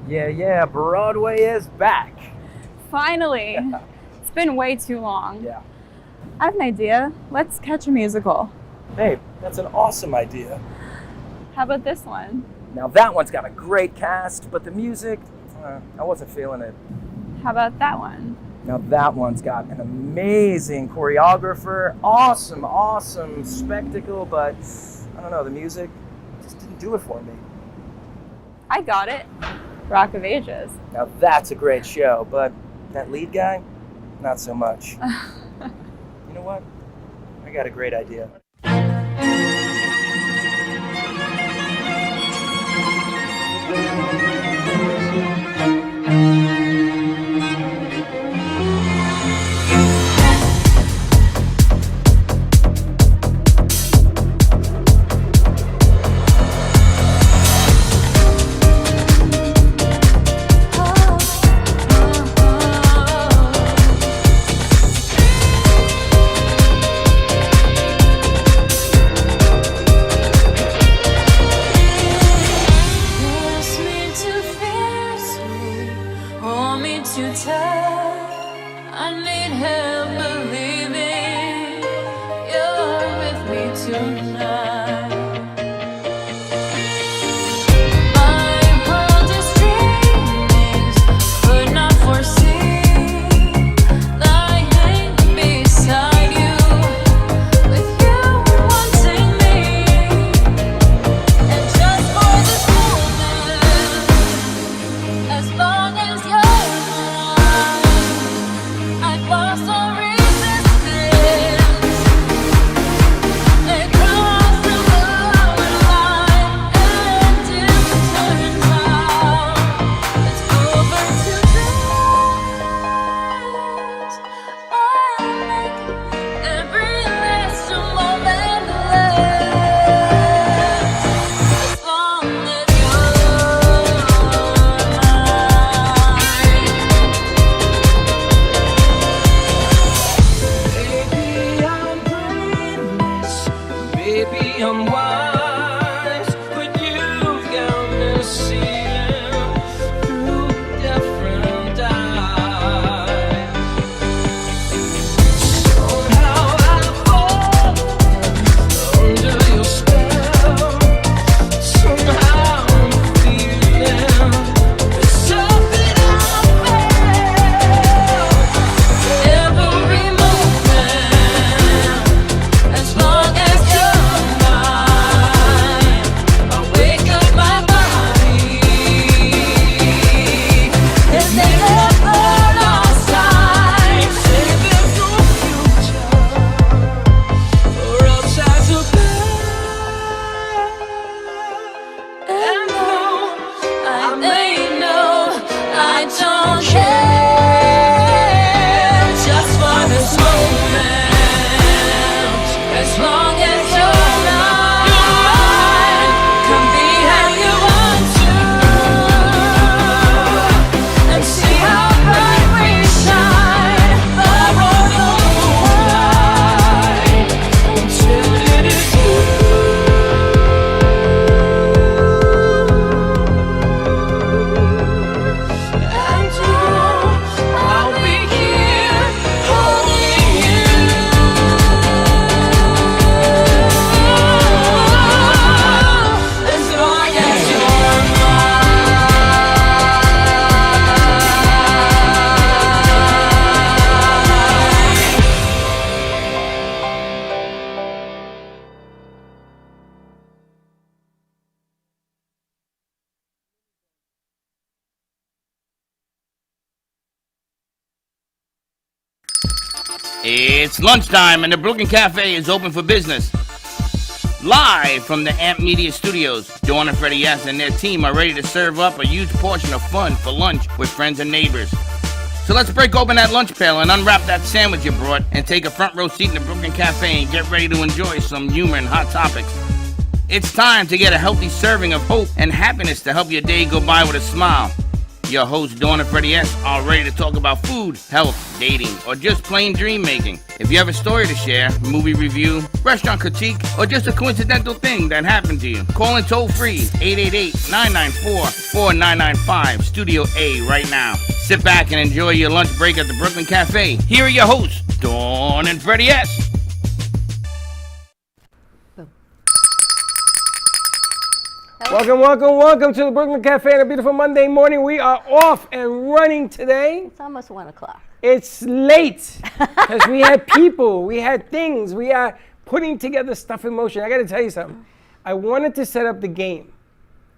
Yeah, Broadway is back. Finally. It's been way too long. Yeah. I have an idea. Let's catch a musical. Hey, that's an awesome idea. How about this one? Now that one's got a great cast, but the music, I wasn't feeling it. How about that one? Now that one's got an amazing choreographer, awesome spectacle, but I don't know, the music just didn't do it for me. I got it. Rock of Ages. Now that's a great show, but that lead guy, not so much. You know what? I got a great idea. It's lunchtime and the Brooklyn Café is open for business. Live from the Amp Media Studios, Dawn and Freddie S. and their team are ready to serve up a huge portion of fun for lunch with friends and neighbors. So let's break open that lunch pail and unwrap that sandwich you brought and take a front row seat in the Brooklyn Café and get ready to enjoy some humor and hot topics. It's time to get a healthy serving of hope and happiness to help your day go by with a smile. Your hosts, Dawn and Freddie S., are ready to talk about food, health, dating, or just plain dream making. If you have a story to share, movie review, restaurant critique, or just a coincidental thing that happened to you, call in toll free 888-994-4995, Studio A right now. Sit back and enjoy your lunch break at the Brooklyn Café. Here are your hosts, Dawn and Freddie S. Welcome to the Brooklyn Cafe on a beautiful Monday morning. We are off and running today. It's almost 1 o'clock. It's late because we had people, we had things, we are putting together stuff in motion. I got to tell you something. I wanted to set up the game,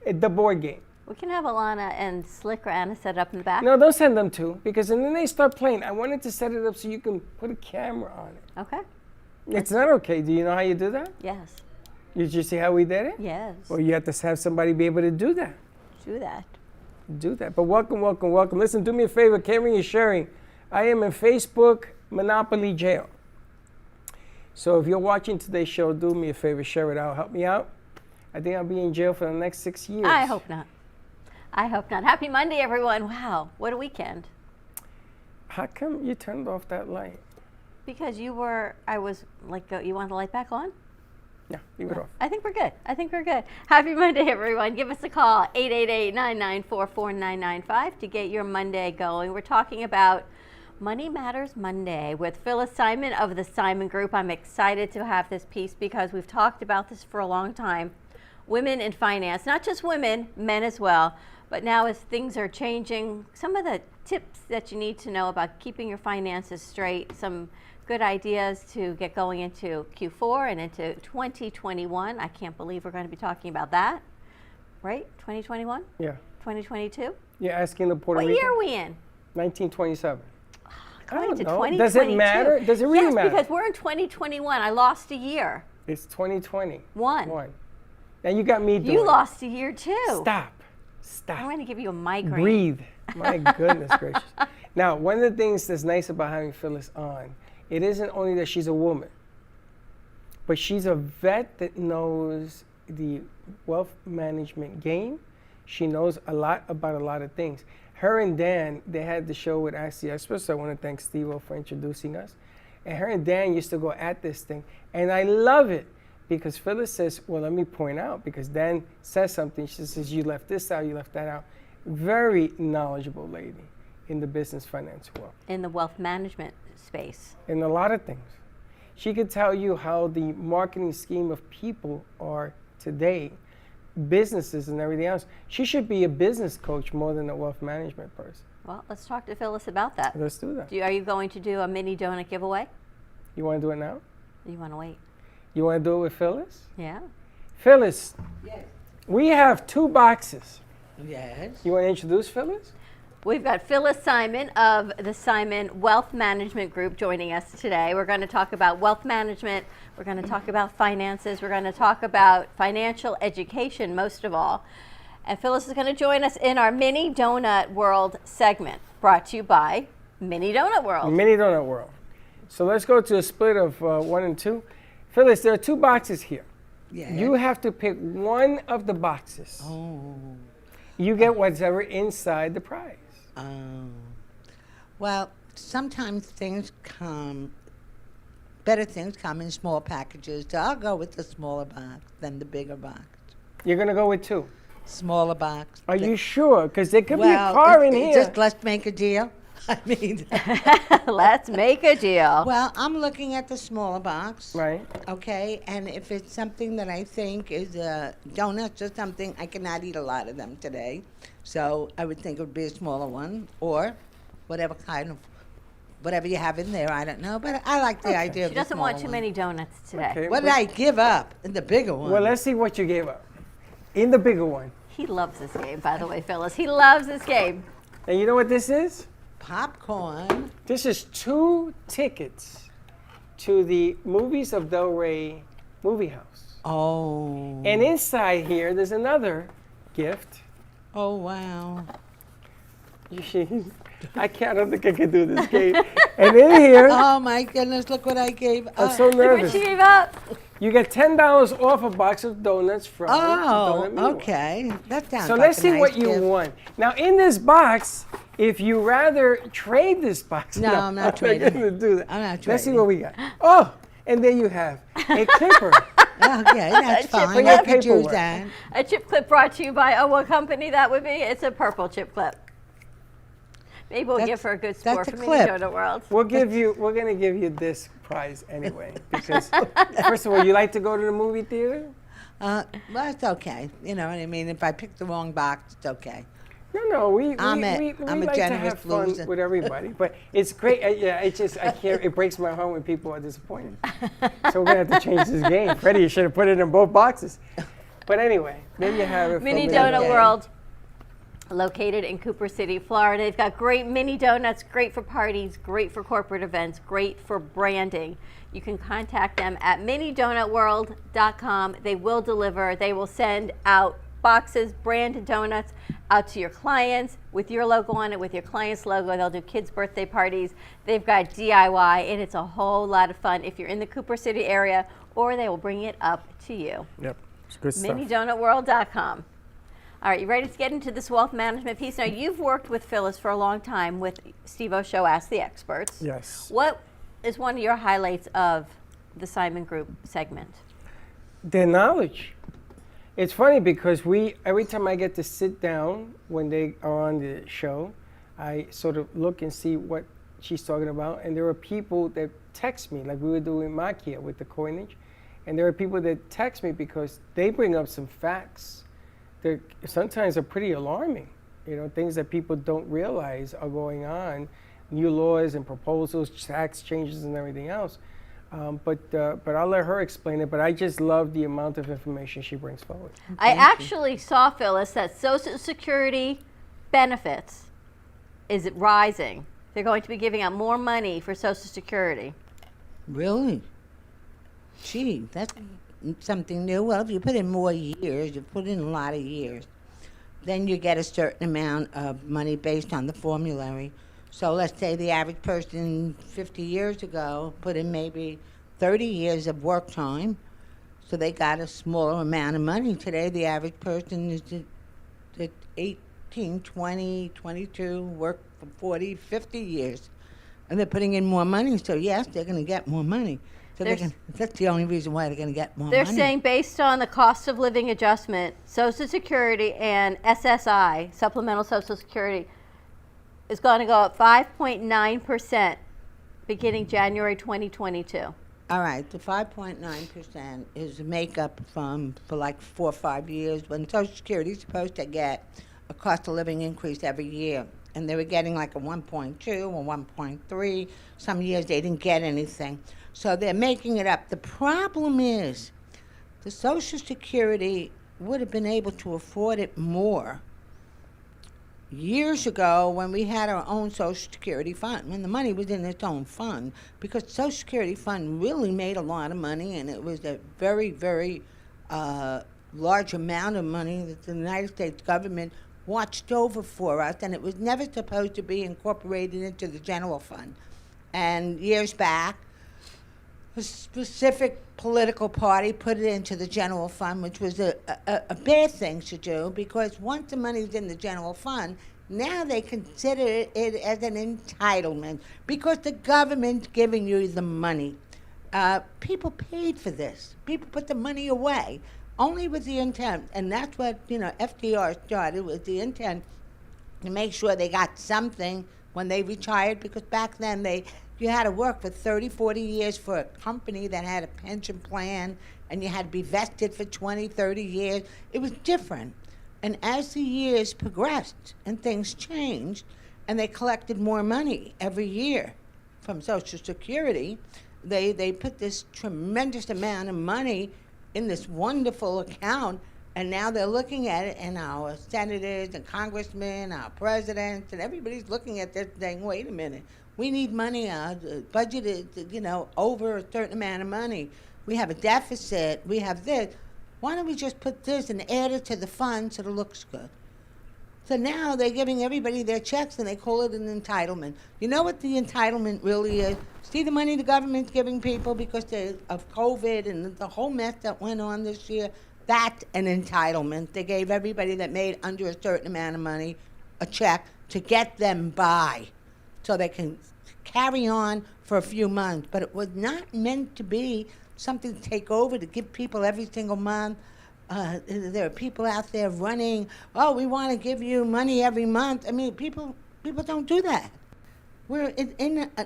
the board game. We can have Alana and Slick or Anna set up in the back. No, don't send them to, because then they start playing. I wanted to set it up so you can put a camera on it. Okay. It's not okay. Do you know how you do that? Yes. Did you see how we did it? Yes. Well, you have to have somebody be able to do that. Do that. Do that. But welcome. Listen, do me a favor, caring and sharing. I am in Facebook Monopoly jail. So if you're watching today's show, do me a favor, share it out. Help me out. I think I'll be in jail for the next 6 years. I hope not. Happy Monday, everyone. Wow, what a weekend. How come you turned off that light? Because you want the light back on? Yeah, leave it off. I think we're good. Happy Monday, everyone. Give us a call, 888-994-4995 to get your Monday going. We're talking about Money Matters Monday with Phyllis Simon of the Simon Group. I'm excited to have this piece because we've talked about this for a long time. Women in finance, not just women, men as well. But now as things are changing, some of the tips that you need to know about keeping your finances straight, some good ideas to get going into Q4 and into 2021. I can't believe we're going to be talking about that, right? 2021? Yeah. 2022? You're asking the Puerto Rican? What year are we in? 1927. Going to know. 2022. Does it matter? Does it really matter? Yes, because we're in 2021. I lost a year. It's 2020. One. Now you got me doing You lost a year too. Stop. I'm going to give you a migraine. Breathe. My goodness gracious. Now, one of the things that's nice about having Phyllis on, it isn't only that she's a woman, but she's a vet that knows the wealth management game. She knows a lot about a lot of things. Her and Dan, they had the show with Ask the Experts, so I want to thank Steve-O for introducing us. And her and Dan used to go at this thing, and I love it because Phyllis says, well, let me point out, because Dan says something, she says, you left this out, you left that out. Very knowledgeable lady in the business finance world. In the wealth management space. In a lot of things. She could tell you how the marketing scheme of people are today, businesses and everything else. She should be a business coach more than a wealth management person. Well, let's talk to Phyllis about that. Let's do that. Are you going to do a mini donut giveaway? You want to do it now? Or you want to wait? You want to do it with Phyllis? Yeah. Phyllis, Yes. we have 2 boxes. Yes. You want to introduce Phyllis? We've got Phyllis Simon of the Simon Wealth Management Group joining us today. We're going to talk about wealth management. We're going to talk about finances. We're going to talk about financial education, most of all. And Phyllis is going to join us in our Mini Donut World segment, brought to you by Mini Donut World. Mini Donut World. So let's go to a split of 1 and 2. Phyllis, there are 2 boxes here. Yes. You have to pick one of the boxes. Oh. You get whatever inside the prize. Well, sometimes better things come in small packages. So I'll go with the smaller box than the bigger box. You're going to go with 2. Smaller box. Are you sure? Because there could be a car in here. Just let's make a deal. I mean, Let's make a deal. well, I'm looking at the smaller box. Right. Okay, and if it's something that I think is donuts or something, I cannot eat a lot of them today. So I would think it would be a smaller one, or whatever you have in there, I don't know. But I like the idea of She the doesn't want too smaller many donuts today. Okay. one. What did I give up in the bigger one? Well, let's see what you gave up. In the bigger one. He loves this game, by the way, Phyllis. He loves this game. And you know what this is? Popcorn. This is 2 tickets to the Movies of Del Rey movie house. Oh. And inside here, there's another gift. Oh, wow. I don't think I can do this game. And in here, Oh, my goodness, look what I gave I'm up. so Look what nervous. she gave up. You get $10 off a box of donuts from Oh, Donut Meal. okay. That sounds So like let's a see nice what you gift. won. Now, in this box, if you rather trade this box, No, I'm not trading. going to do that. I'm not Let's see trading. what we got. Oh, and there you have a clipper. Okay, that's chip fine. clip. I could use Paperwork. that. A chip clip brought to you by, what company that would be? It's a purple chip clip. Maybe we'll That's- give her a good that's score a for Mini clip. Donut World. We're going to give you this prize anyway, because first of all, you like to go to the movie theater? Well, it's okay. You know what I mean? If I pick the wrong box, it's okay. No, we I'm like a to generous have fun loser. with everybody, but it's great. Yeah, it's just I can't. It breaks my heart when people are disappointed. So we're gonna have to change this game. Freddie, you should have put it in both boxes. But anyway, there you have it. Mini from Donut Okay. World, located in Cooper City, Florida. They've got great mini donuts, great for parties, great for corporate events, great for branding. You can contact them at minidonutworld.com. They will deliver. They will send out boxes, branded donuts out to your clients with your logo on it, with your client's logo. They'll do kids' birthday parties. They've got DIY, and it's a whole lot of fun if you're in the Cooper City area, or they will bring it up to you. Yep, it's good stuff. minidonutworld.com. All right, you ready to get into this wealth management piece? Now, you've worked with Phyllis for a long time with Steve-O's show, Ask the Experts. Yes. What is one of your highlights of the Simon Group segment? Their knowledge. It's funny because every time I get to sit down when they are on the show, I sort of look and see what she's talking about. And there are people that text me, like we were doing Makia with the coinage. And there are people that text me because they bring up some facts that sometimes are pretty alarming. You know, things that people don't realize are going on, new laws and proposals, tax changes and everything else. But I'll let her explain it. But I just love the amount of information she brings forward. I actually saw, Phyllis, that Social Security benefits is rising. They're going to be giving out more money for Social Security. Really? Gee, that's something new. Well, if you put in more years, you put in a lot of years, then you get a certain amount of money based on the formulary. So let's say the average person 50 years ago put in maybe 30 years of work time, so they got a smaller amount of money. Today, the average person is at 18, 20, 22, work for 40, 50 years. And they're putting in more money, so yes, they're going to get more money. So that's the only reason why they're going to get more money. They're saying based on the cost of living adjustment, Social Security and SSI, Supplemental Social Security, is going to go up 5.9% beginning January 2022. All right, the 5.9% is a makeup for like 4 or 5 years when Social Security is supposed to get a cost of living increase every year. And they were getting like a 1.2 or 1.3. Some years they didn't get anything. So they're making it up. The problem is the Social Security would have been able to afford it more years ago when we had our own Social Security fund, when the money was in its own fund, because the Social Security fund really made a lot of money, and it was a very, very large amount of money that the United States government watched over for us, and it was never supposed to be incorporated into the general fund. And years back, a specific political party put it into the general fund, which was a bad thing to do, because once the money's in the general fund, now they consider it as an entitlement because the government's giving you the money. People paid for this. People put the money away only with the intent, and that's what FDR started with, the intent to make sure they got something when they retired, because back then you had to work for 30, 40 years for a company that had a pension plan, and you had to be vested for 20, 30 years. It was different. And as the years progressed and things changed, and they collected more money every year from Social Security, they put this tremendous amount of money in this wonderful account, and now they're looking at it, and our senators and congressmen, our presidents, and everybody's looking at this saying, wait a minute, we need money. The budget is, over a certain amount of money. We have a deficit. We have this. Why don't we just put this and add it to the fund so it looks good? So now they're giving everybody their checks and they call it an entitlement. You know what the entitlement really is? See the money the government's giving people because of COVID and the whole mess that went on this year? That's an entitlement. They gave everybody that made under a certain amount of money a check to get them by so they can carry on for a few months. But it was not meant to be something to take over to give people every single month. There are people out there running, oh, we want to give you money every month. I mean, people don't do that. We're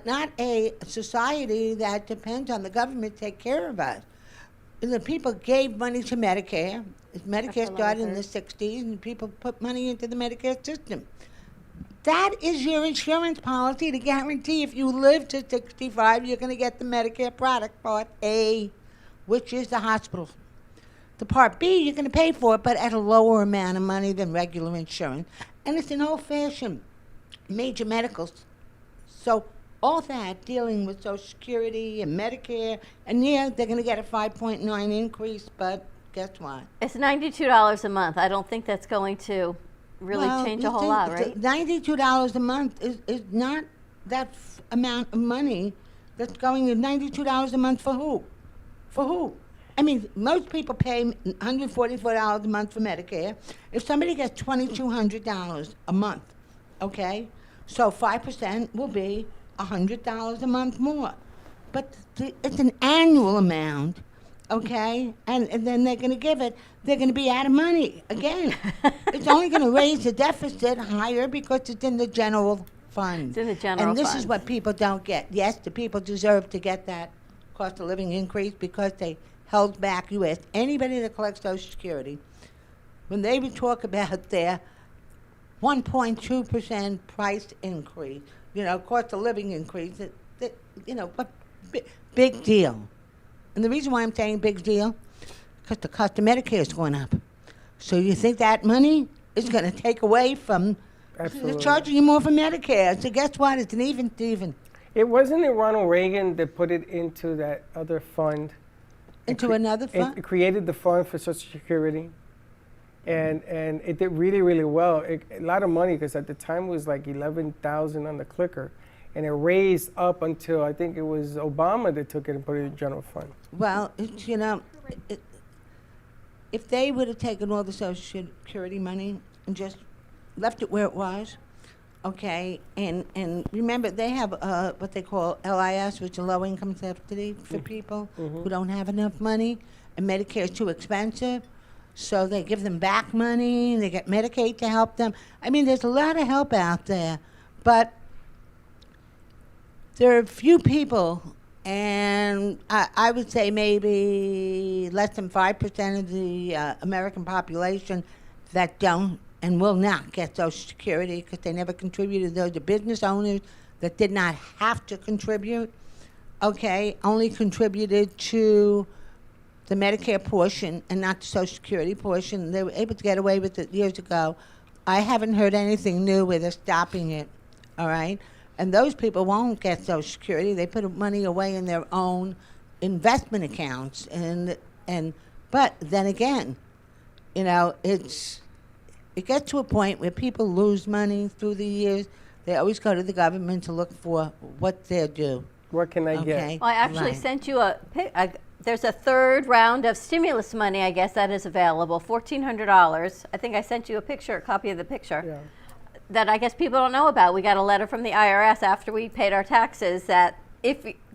not a society that depends on the government to take care of us. The people gave money to Medicare. Medicare started in the 60s, and people put money into the Medicare system. That is your insurance policy to guarantee if you live to 65, you're going to get the Medicare product, Part A, which is the hospital. The Part B, you're going to pay for it, but at a lower amount of money than regular insurance. And it's an old-fashioned major medicals. So all that dealing with Social Security and Medicare, and yeah, they're going to get a 5.9 increase, but guess what? It's $92 a month. I don't think that's going to really change a whole lot, right? $92 a month is not that amount of money that's going to $92 a month for who? For who? I mean, most people pay $144 a month for Medicare. If somebody gets $2,200 a month, okay, so 5% will be $100 a month more. But it's an annual amount, okay, and then they're going to give it, they're going to be out of money again. It's only going to raise the deficit higher because it's in the general fund. It's in the general And this fund. is what people don't get. Yes, the people deserve to get that cost of living increase because they held back. You ask anybody that collects Social Security, when they would talk about their 1.2% price increase, cost of living increase, what big deal. And the reason why I'm saying big deal, because the cost of Medicare is going up. So you think that money is going to take away from, Absolutely. they're charging you more for Medicare. So guess what? It's an even. It wasn't Ronald Reagan that put it into that other fund. Into another fund? It created the fund for Social Security. And it did really, really well. A lot of money, because at the time it was like $11,000 on the clicker. And it raised up until I think it was Obama that took it and put it in the general fund. Well, if they would have taken all the Social Security money and just left it where it was, okay, and remember they have what they call LIS, which is a low-income subsidy for people who don't have enough money, and Medicare is too expensive, so they give them back money, and they get Medicaid to help them. I mean, there's a lot of help out there, but there are few people, and I would say maybe less than 5% of the American population that don't and will not get Social Security because they never contributed. Those are business owners that did not have to contribute, okay, only contributed to the Medicare portion and not the Social Security portion. They were able to get away with it years ago. I haven't heard anything new where they're stopping it, all right? And those people won't get Social Security. They put money away in their own investment accounts. But then again, it gets to a point where people lose money through the years. They always go to the government to look for what they're due. What can I Okay? get? Well, I actually Right. sent you there's a third round of stimulus money, I guess, that is available, $1,400. I think I sent you a copy of the picture. Yeah. That I guess people don't know about. We got a letter from the IRS after we paid our taxes that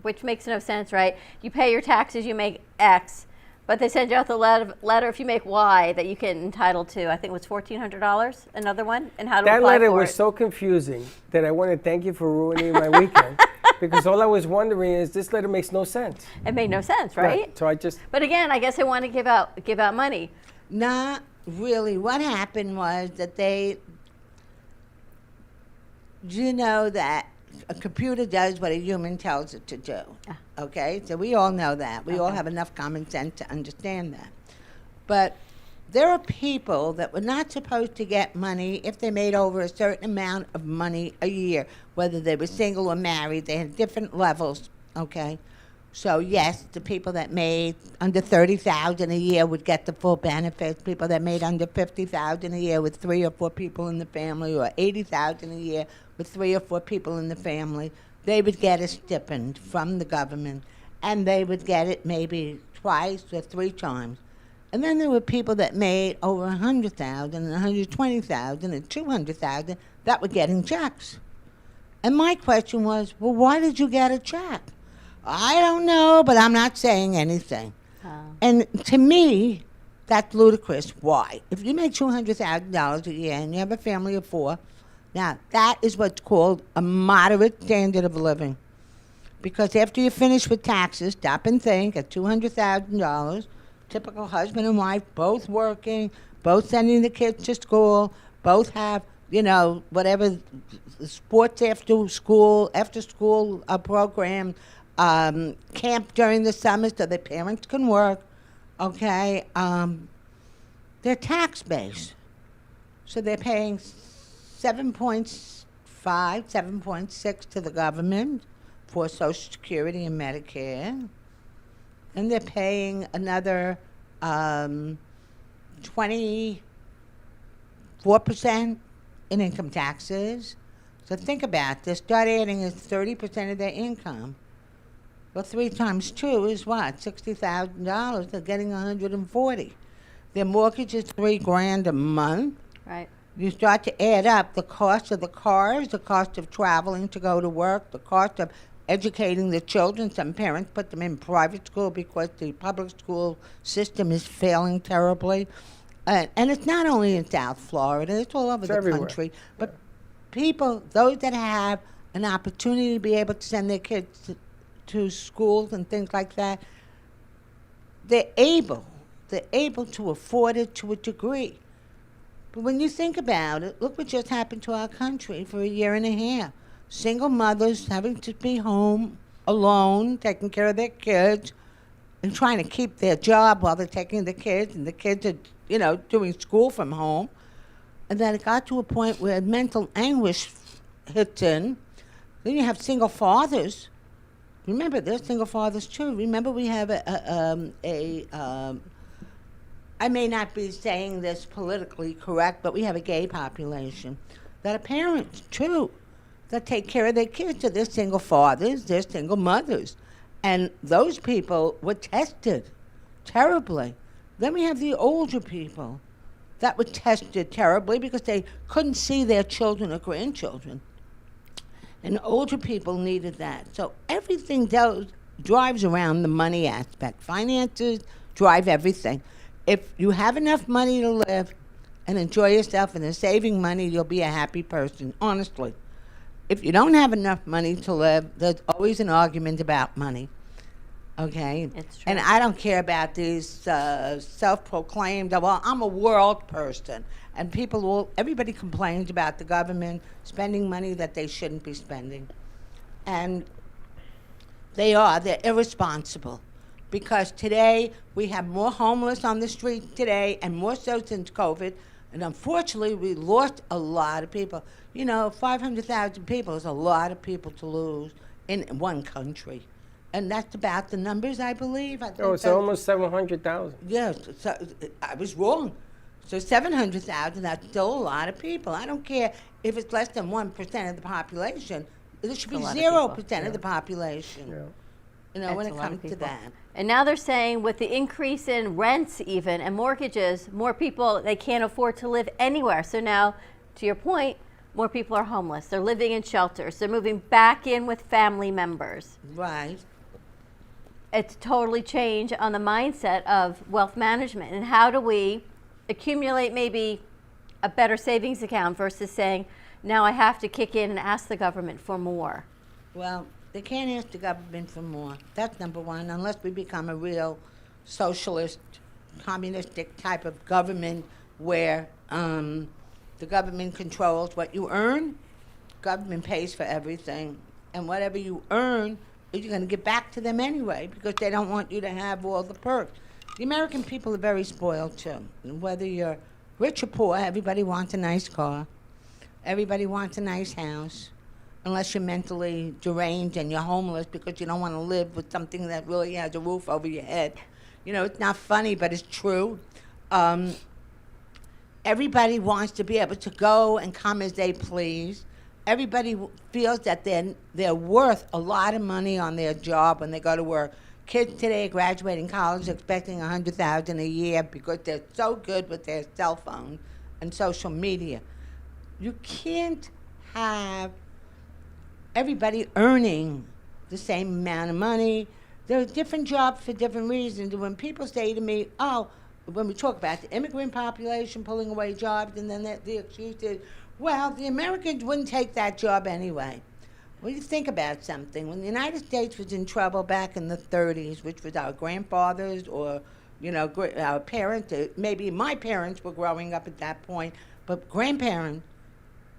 which makes no sense, right? You pay your taxes, you make X, but they send you out the letter if you make Y that you can entitle to. I think it was $1,400. Another one, and how to That apply letter for was it. so confusing that I want to thank you for ruining my weekend. Because all I was wondering is this letter makes no sense. It made no sense, right? So I just But again, I guess they want to give out money. Not really. What happened was that that a computer does what a human tells it to do. Okay? So we all know that. We all have enough common sense to understand that. But there are people that were not supposed to get money if they made over a certain amount of money a year, whether they were single or married. They had different levels, okay? So yes, the people that made under $30,000 a year would get the full benefits. People that made under $50,000 a year with 3 or 4 people in the family, or $80,000 a year with 3 or 4 people in the family, they would get a stipend from the government, and they would get it maybe twice or 3 times. And then there were people that made over $100,000 and $120,000 and $200,000 that were getting checks. And my question was, well, why did you get a check? I don't know, but I'm not saying anything. And to me, that's ludicrous. Why? If you make $200,000 a year and you have a family of 4, now that is what's called a moderate standard of living. Because after you finish with taxes, stop and think, at $200,000, typical husband and wife, both working, both sending the kids to school, both have, whatever sports after school program, camp during the summer so their parents can work, okay? They're tax-based. So they're paying 7.5, 7.6 to the government for Social Security and Medicare. And they're paying another 24% in income taxes. So think about this. Start adding is 30% of their income. Well, 3 times 2 is what? $60,000. They're getting $140,000. Their mortgage is $3,000 a month. Right. You start to add up the cost of the cars, the cost of traveling to go to work, the cost of educating the children. Some parents put them in private school because the public school system is failing terribly. And it's not only in South Florida, it's all over the country. But people, those that have an opportunity to be able to send their kids to schools and things like that, they're able to afford it to a degree. But when you think about it, look what just happened to our country for a year and a half. Single mothers having to be home alone, taking care of their kids, and trying to keep their job while they're taking the kids, and the kids are, doing school from home. And then it got to a point where mental anguish hits in. Then you have single fathers. Remember, there's single fathers too. Remember, we have I may not be saying this politically correct, but we have a gay population that are parents too, that take care of their kids. So they're single fathers, they're single mothers. And those people were tested terribly. Then we have the older people that were tested terribly because they couldn't see their children or grandchildren. And older people needed that. So everything drives around the money aspect. Finances drive everything. If you have enough money to live and enjoy yourself and are saving money, you'll be a happy person, honestly. If you don't have enough money to live, there's always an argument about money. Okay? It's true. And I don't care about these self-proclaimed, well, I'm a world person. And everybody complains about the government spending money that they shouldn't be spending. And they're irresponsible. Because today, we have more homeless on the street today, and more so since COVID. And unfortunately, we lost a lot of people. 500,000 people is a lot of people to lose in one country. And that's about the numbers, I believe. It's almost 700,000. Yes, so I was wrong. So 700,000, that's still a lot of people. I don't care if it's less than 1% of the population. There should be 0% of the population. Yeah. When it comes to that. And now they're saying with the increase in rents even and mortgages, more people, they can't afford to live anywhere. So now, to your point, more people are homeless. They're living in shelters. They're moving back in with family members. Right. It's totally changed on the mindset of wealth management. And how do we accumulate maybe a better savings account versus saying, now I have to kick in and ask the government for more? Well, they can't ask the government for more. That's number one, unless we become a real socialist, communistic type of government where the government controls what you earn. Government pays for everything. And whatever you earn, you're going to give back to them anyway because they don't want you to have all the perks. The American people are very spoiled, too. And whether you're rich or poor, everybody wants a nice car. Everybody wants a nice house. unless you're mentally deranged and you're homeless because you don't want to live with something that really has a roof over your head. You know, it's not funny, but it's true. Everybody wants to be able to go and come as they please. Everybody feels that they're worth a lot of money on their job when they go to work. Kids today graduating college expecting $100,000 a year because they're so good with their cell phone and social media. You can't have everybody earning the same amount of money. There are different jobs for different reasons. And when people say to me, oh, when we talk about the immigrant population pulling away jobs, and then the excuse is, well, the Americans wouldn't take that job anyway. Well, you think about something. When the United States was in trouble back in the 30s, which was our grandfathers or, you know, our parents, maybe my parents were growing up at that point, but grandparents,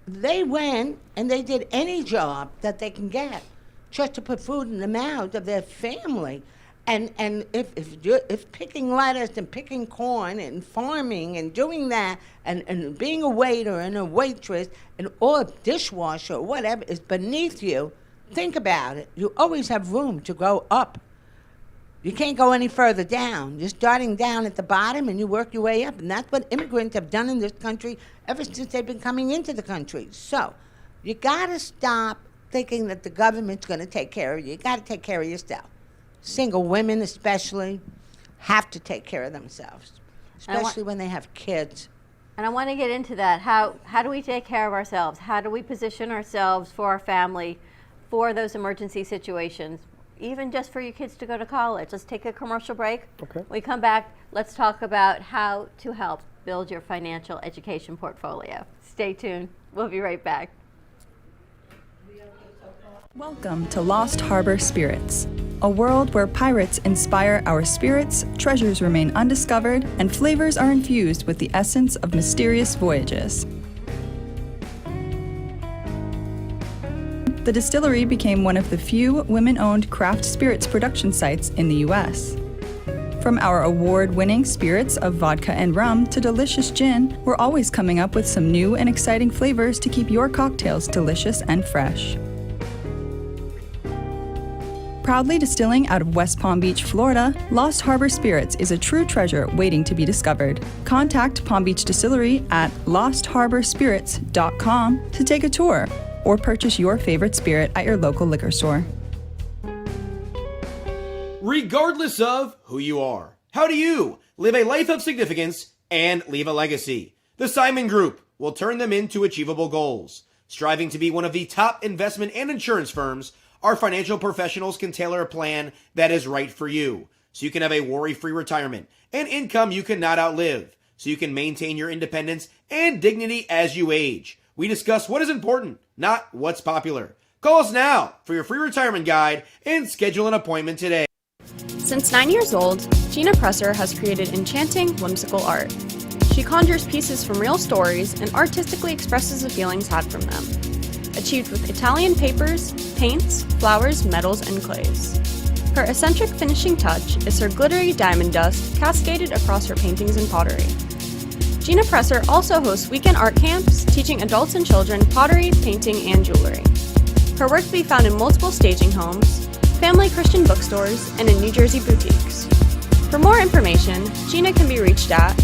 they went and they did any job that they can get just to put food in the mouths of their family. And if picking lettuce and picking corn and farming and doing that and being a waiter and a waitress and or dishwasher or whatever is beneath you, think about it. You always have room to go up. You can't go any further down. You're starting down at the bottom and you work your way up. And that's what immigrants have done in this country ever since they've been coming into the country. So you got to stop thinking that the government's going to take care of you. You got to take care of yourself. Single women especially have to take care of themselves, especially when they have kids. And I want to get into that. How do we take care of ourselves? How do we position ourselves for our family for those emergency situations? Even just for your kids to go to college. Let's take a commercial break. Okay. When we come back, let's talk about how to help build your financial education portfolio. Stay tuned. We'll be right back. Welcome to Lost Harbor Spirits, a world where pirates inspire our spirits, treasures remain undiscovered, and flavors are infused with the essence of mysterious voyages. The distillery became one of the few women-owned craft spirits production sites in the U.S. From our award-winning spirits of vodka and rum to delicious gin, we're always coming up with some new and exciting flavors to keep your cocktails delicious and fresh. Proudly distilling out of West Palm Beach, Florida, Lost Harbor Spirits is a true treasure waiting to be discovered. Contact Palm Beach Distillery at lostharborspirits.com to take a tour or purchase your favorite spirit at your local liquor store. Regardless of who you are, how do you live a life of significance and leave a legacy? The Simon Group will turn them into achievable goals. Striving to be one of the top investment and insurance firms, our financial professionals can tailor a plan that is right for you, so you can have a worry-free retirement and income you cannot outlive, so you can maintain your independence and dignity as you age. We discuss what is important, not what's popular. Call us now for your free retirement guide and schedule an appointment today. Since 9 years old, Gina Presser has created enchanting, whimsical art. She conjures pieces from real stories and artistically expresses the feelings had from them. Achieved with Italian papers, paints, flowers, metals, and clays. Her eccentric finishing touch is her glittery diamond dust cascaded across her paintings and pottery. Gina Presser also hosts weekend art camps, teaching adults and children pottery, painting, and jewelry. Her work can be found in multiple staging homes, family Christian bookstores, and in New Jersey boutiques. For more information, Gina can be reached at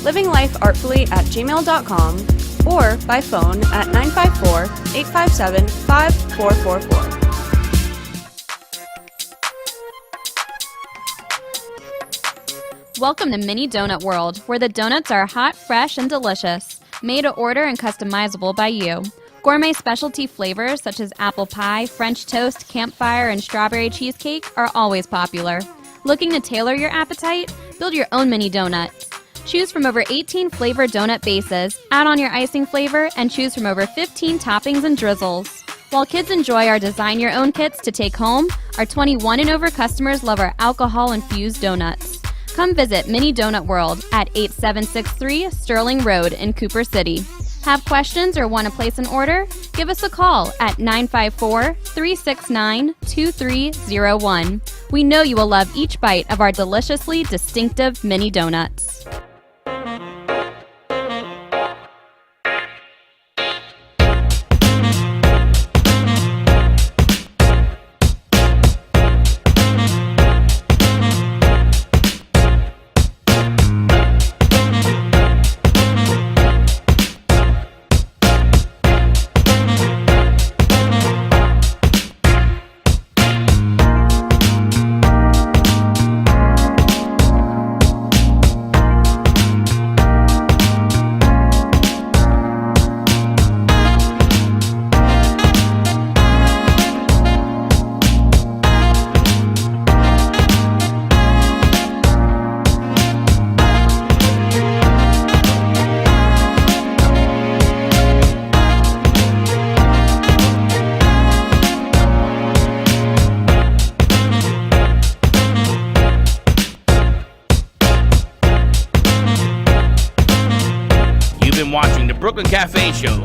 livinglifeartfully@gmail.com or by phone at 954-857-5444. Welcome to Mini Donut World, where the donuts are hot, fresh, and delicious, made to order and customizable by you. Gourmet specialty flavors such as apple pie, French toast, campfire, and strawberry cheesecake are always popular. Looking to tailor your appetite? Build your own mini donuts. Choose from over 18 flavored donut bases, add on your icing flavor, and choose from over 15 toppings and drizzles. While kids enjoy our design your own kits to take home, our 21 and over customers love our alcohol-infused donuts. Come visit Mini Donut World at 8763 Sterling Road in Cooper City. Have questions or want to place an order? Give us a call at 954-369-2301. We know you will love each bite of our deliciously distinctive mini donuts. Cafe Show.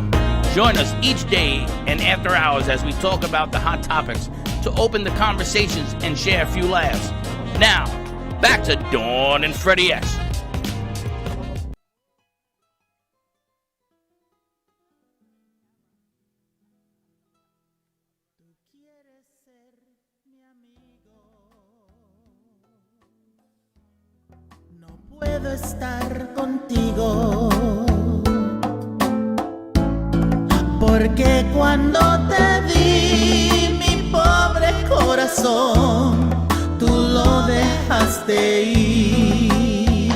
Join us each day and after hours as we talk about the hot topics to open the conversations and share a few laughs. Now, back to Dawn and Freddie S. Puedo estar contigo, porque cuando te di mi pobre corazón, tú lo dejaste ir.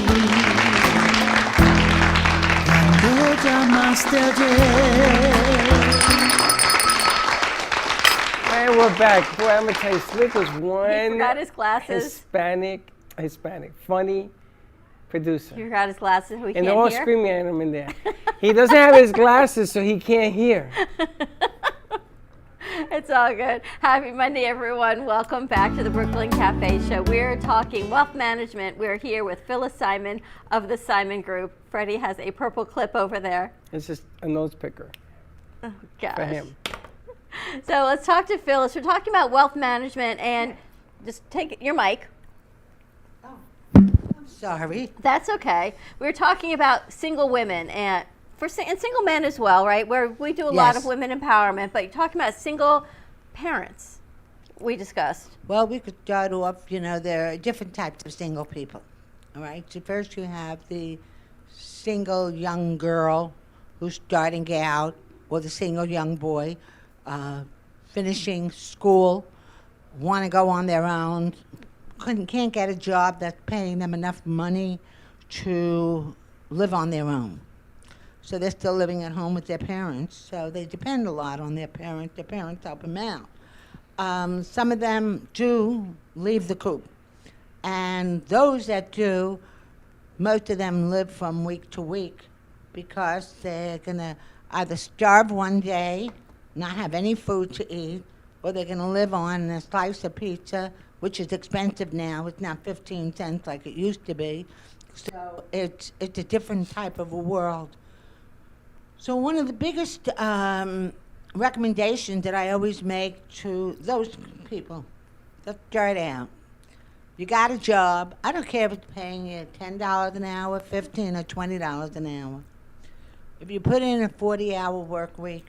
Cuando llamaste ayer. And we're back. Boy, I'm gonna tell you, Slick was one He forgot his glasses. Hispanic, funny producer. He forgot his glasses. We And can't they're all hear. screaming at him in there. He doesn't have his glasses, so he can't hear. It's all good. Happy Monday, everyone. Welcome back to the Brooklyn Cafe Show. We're talking wealth management. We're here with Phyllis Simon of the Simon Group. Freddie has a purple clip over there. It's just a nose picker Oh, gosh. for him. So let's talk to Phyllis. We're talking about wealth management, and just take your mic. Sorry. That's okay. We're talking about single women and single men as well, right? Where we do a lot of Yes. women empowerment, but you're talking about single parents. We discussed. Well, we could start off, there are different types of single people. All right. So first you have the single young girl who's starting out, or the single young boy finishing school, want to go on their own, can't get a job that's paying them enough money to live on their own. So they're still living at home with their parents, so they depend a lot on their parents. Their parents help them out. Some of them do leave the coop. And those that do, most of them live from week to week because they're going to either starve one day, not have any food to eat, or they're going to live on a slice of pizza, which is expensive now. It's not 15 cents like it used to be. So it's a different type of a world. So one of the biggest recommendations that I always make to those people that start out, you got a job. I don't care if it's paying you $10 an hour, $15 or $20 an hour. If you put in a 40-hour work week,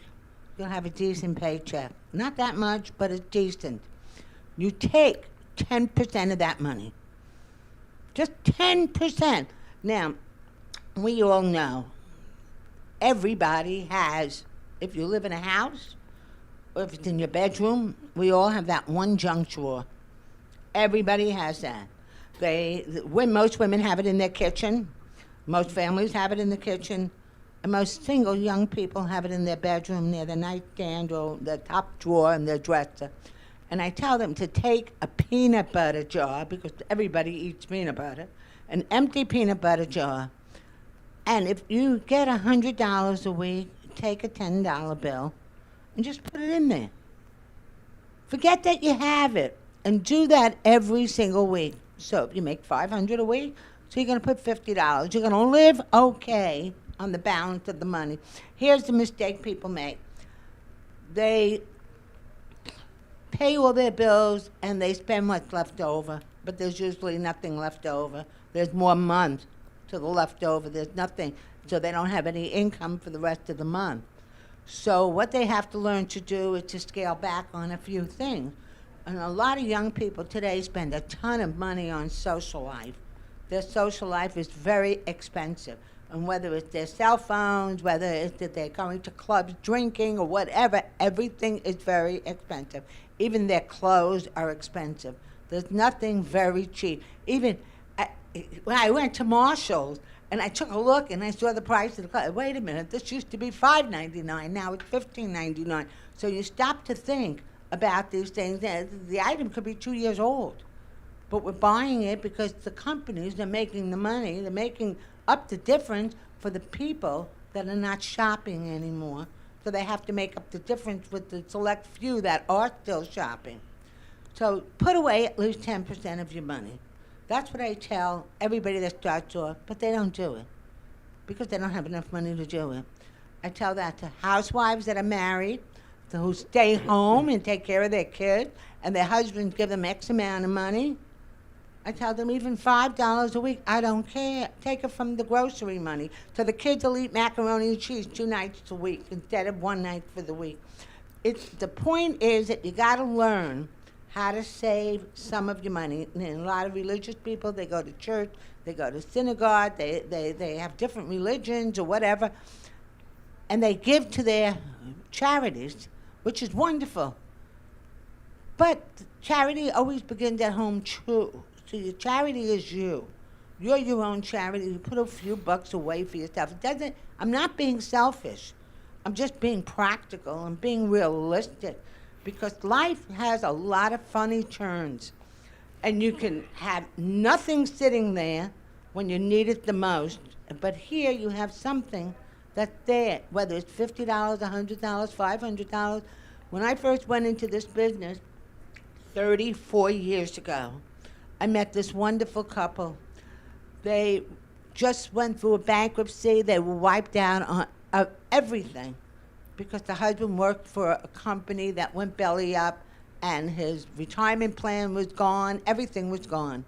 you'll have a decent paycheck. Not that much, but it's decent. You take 10% of that money. Just 10%. Now, we all know everybody has, if you live in a house, or if it's in your bedroom, we all have that one junk drawer. Everybody has that. Most women have it in their kitchen. Most families have it in the kitchen. And most single young people have it in their bedroom near the nightstand or the top drawer in their dresser. And I tell them to take a peanut butter jar, because everybody eats peanut butter, an empty peanut butter jar. And if you get $100 a week, take a $10 bill and just put it in there. Forget that you have it, and do that every single week. So if you make $500 a week, so you're going to put $50. You're going to live okay on the balance of the money. Here's the mistake people make. They pay all their bills and they spend what's left over, but there's usually nothing left over. There's more month to the leftover. There's nothing, so they don't have any income for the rest of the month. So what they have to learn to do is to scale back on a few things. And a lot of young people today spend a ton of money on social life. Their social life is very expensive. And whether it's their cell phones, whether it's that they're going to clubs drinking or whatever, everything is very expensive. Even their clothes are expensive. There's nothing very cheap. Even when I went to Marshall's and I took a look and I saw the price of the clothes, wait a minute, this used to be $5.99, now it's $15.99. So you stop to think about these things. The item could be 2 years old, but we're buying it because the companies are making the money. They're making up the difference for the people that are not shopping anymore. So they have to make up the difference with the select few that are still shopping. So put away at least 10% of your money. That's what I tell everybody that starts off, but they don't do it because they don't have enough money to do it. I tell that to housewives that are married, who stay home and take care of their kids, and their husbands give them X amount of money. I tell them even $5 a week, I don't care. Take it from the grocery money. So the kids will eat macaroni and cheese 2 nights a week instead of 1 night for the week. The point is that you got to learn how to save some of your money. And a lot of religious people, they go to church, they go to synagogue, they have different religions or whatever, and they give to their charities, which is wonderful. But charity always begins at home too. So your charity is you. You're your own charity. You put a few bucks away for yourself. I'm not being selfish. I'm just being practical and being realistic, because life has a lot of funny turns. And you can have nothing sitting there when you need it the most. But here you have something that's there, whether it's $50, $100, $500. When I first went into this business 34 years ago, I met this wonderful couple. They just went through a bankruptcy. They were wiped out on everything because the husband worked for a company that went belly up, and his retirement plan was gone. Everything was gone.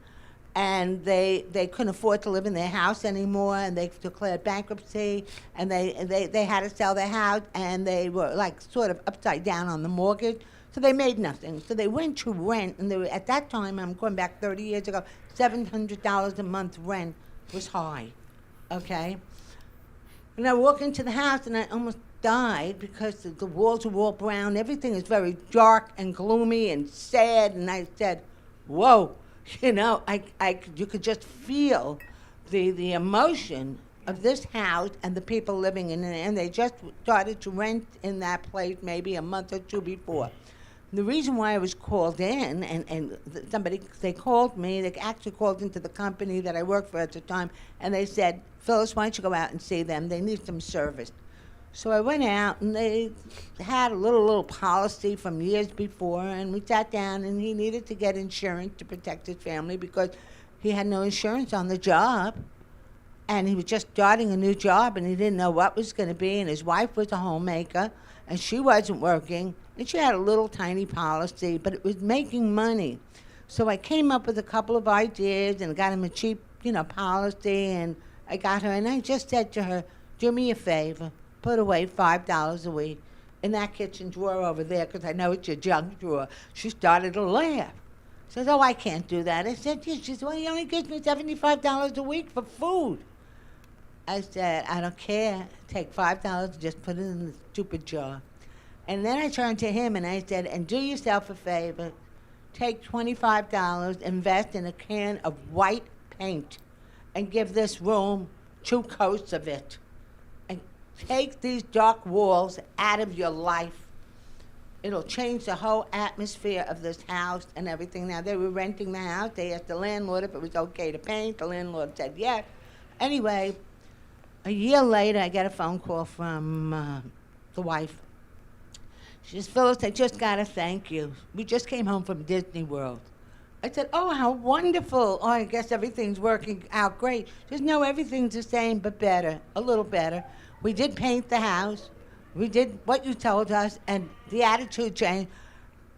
And they couldn't afford to live in their house anymore, and they declared bankruptcy, and they had to sell their house, and they were like sort of upside down on the mortgage. So they made nothing. So they went to rent, and they were, at that time, I'm going back 30 years ago, $700 a month rent was high, okay? And I walk into the house, and I almost died because the walls are all brown. Everything is very dark and gloomy and sad, and I said, whoa, you know, you could just feel the emotion of this house and the people living in it, and they just started to rent in that place maybe a month or two before. The reason why I was called in, and they called me, they actually called into the company that I worked for at the time, and they said, Phyllis, why don't you go out and see them? They need some service. So I went out, and they had a little policy from years before, and we sat down, and he needed to get insurance to protect his family because he had no insurance on the job, and he was just starting a new job, and he didn't know what was going to be, and his wife was a homemaker, and she wasn't working, and she had a little tiny policy, but it was making money. So I came up with a couple of ideas and got him a cheap, policy, and I got her, and I just said to her, do me a favor, put away $5 a week in that kitchen drawer over there, because I know it's your junk drawer. She started to laugh. She says, oh, I can't do that. I said, yes. She said, well, he only gives me $75 a week for food. I said, I don't care. Take $5, just put it in the stupid jar. And then I turned to him and I said, and do yourself a favor. Take $25, invest in a can of white paint, and give this room 2 coats of it. And take these dark walls out of your life. It'll change the whole atmosphere of this house and everything. Now, they were renting the house. They asked the landlord if it was okay to paint. The landlord said yes. Anyway, a year later, I get a phone call from the wife. She says, Phyllis, I just got to thank you. We just came home from Disney World. I said, oh, how wonderful. Oh, I guess everything's working out great. She says, no, everything's the same, but better, a little better. We did paint the house. We did what you told us, and the attitude changed.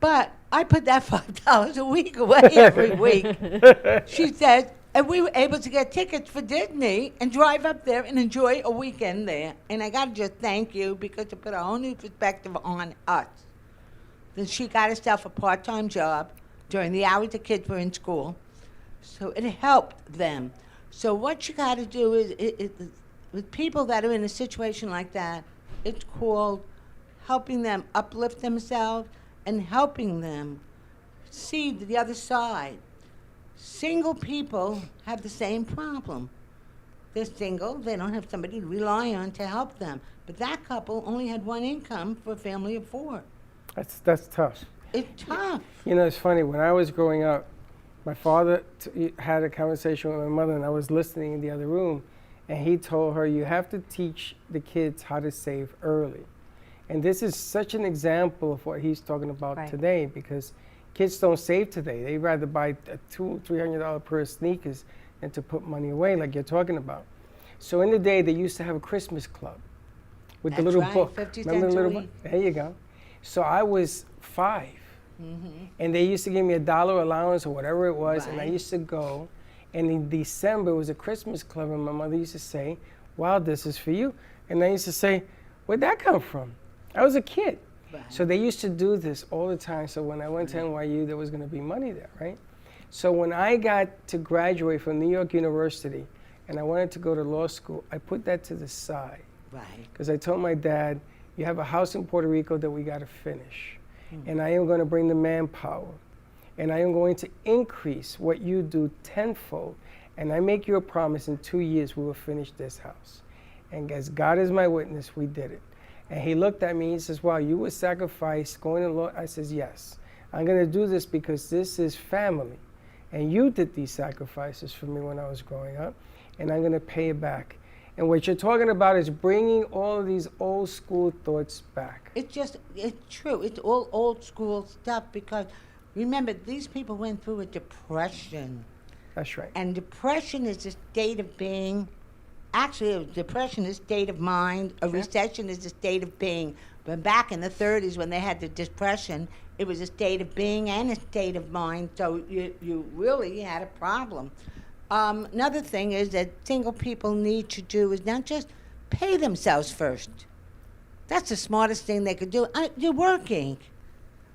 But I put that $5 a week away every week. She says, and we were able to get tickets for Disney and drive up there and enjoy a weekend there. And I got to just thank you, because it put a whole new perspective on us. Then she got herself a part-time job during the hours the kids were in school. So it helped them. So what you got to do is, with people that are in a situation like that, it's called helping them uplift themselves and helping them see the other side. Single people have the same problem. They're single, they don't have somebody to rely on to help them. But that couple only had 1 income for a family of 4. That's tough. It's tough. It's funny, when I was growing up, my father had a conversation with my mother, and I was listening in the other room, and he told her, you have to teach the kids how to save early. And this is such an example of what he's talking about today, because kids don't save today. They'd rather buy a $200-300 pair of sneakers than to put money away like you're talking about. So in the day, they used to have a Christmas club. with the That's little right, book. 50 Remember the cents a little book? week. There you go. So I was 5. And they used to give me $1 allowance or whatever it was, and I Right. used to go. And in December, it was a Christmas club, and my mother used to say, "Wow, this is for you." And I used to say, "Where'd that come from?" I was a kid. Right. So they used to do this all the time. So when I went to NYU, there was going to be money there, right? So when I got to graduate from New York University, and I wanted to go to law school, I put that to the side. Right. Because I told my dad, you have a house in Puerto Rico that we got to finish. And I am going to bring the manpower. And I am going to increase what you do tenfold. And I make you a promise, in 2 years we will finish this house. And as God is my witness, we did it. And he looked at me, he says, wow, you would sacrifice going to law? I says, yes. I'm going to do this because this is family. And you did these sacrifices for me when I was growing up. And I'm going to pay it back. And what you're talking about is bringing all of these old school thoughts back. It's true. It's all old school stuff because remember, these people went through a depression. That's right. And depression is a state of being. Actually, a depression is a state of mind. A recession is a state of being. But back in the 30s when they had the depression, it was a state of being and a state of mind. So you really had a problem. Another thing is that single people need to do is not just pay themselves first. That's the smartest thing they could do. You're working.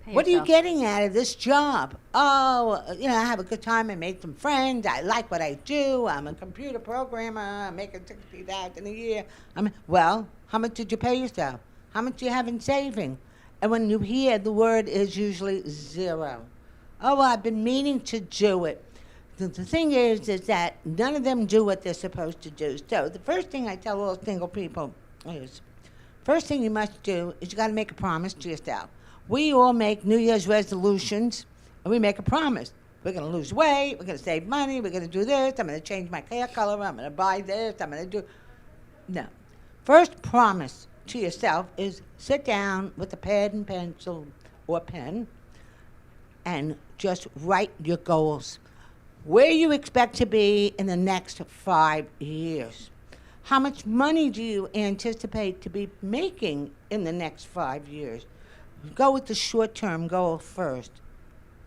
What are you getting out of this job? Oh, I have a good time. I made some friends. I like what I do. I'm a computer programmer. I'm making $60,000 a year. Well, how much did you pay yourself? How much do you have in saving? And when you hear the word is usually zero. Oh, well, I've been meaning to do it. The thing is that none of them do what they're supposed to do. So the first thing I tell all single people is, first thing you must do is you got to make a promise to yourself. We all make New Year's resolutions, and we make a promise. We're going to lose weight. We're going to save money. We're going to do this. I'm going to change my hair color. I'm going to buy this. I'm going to do... No. First promise to yourself is sit down with a pad and pencil or pen and just write your goals. Where you expect to be in the next 5 years. How much money do you anticipate to be making in the next 5 years? Go with the short-term goal first.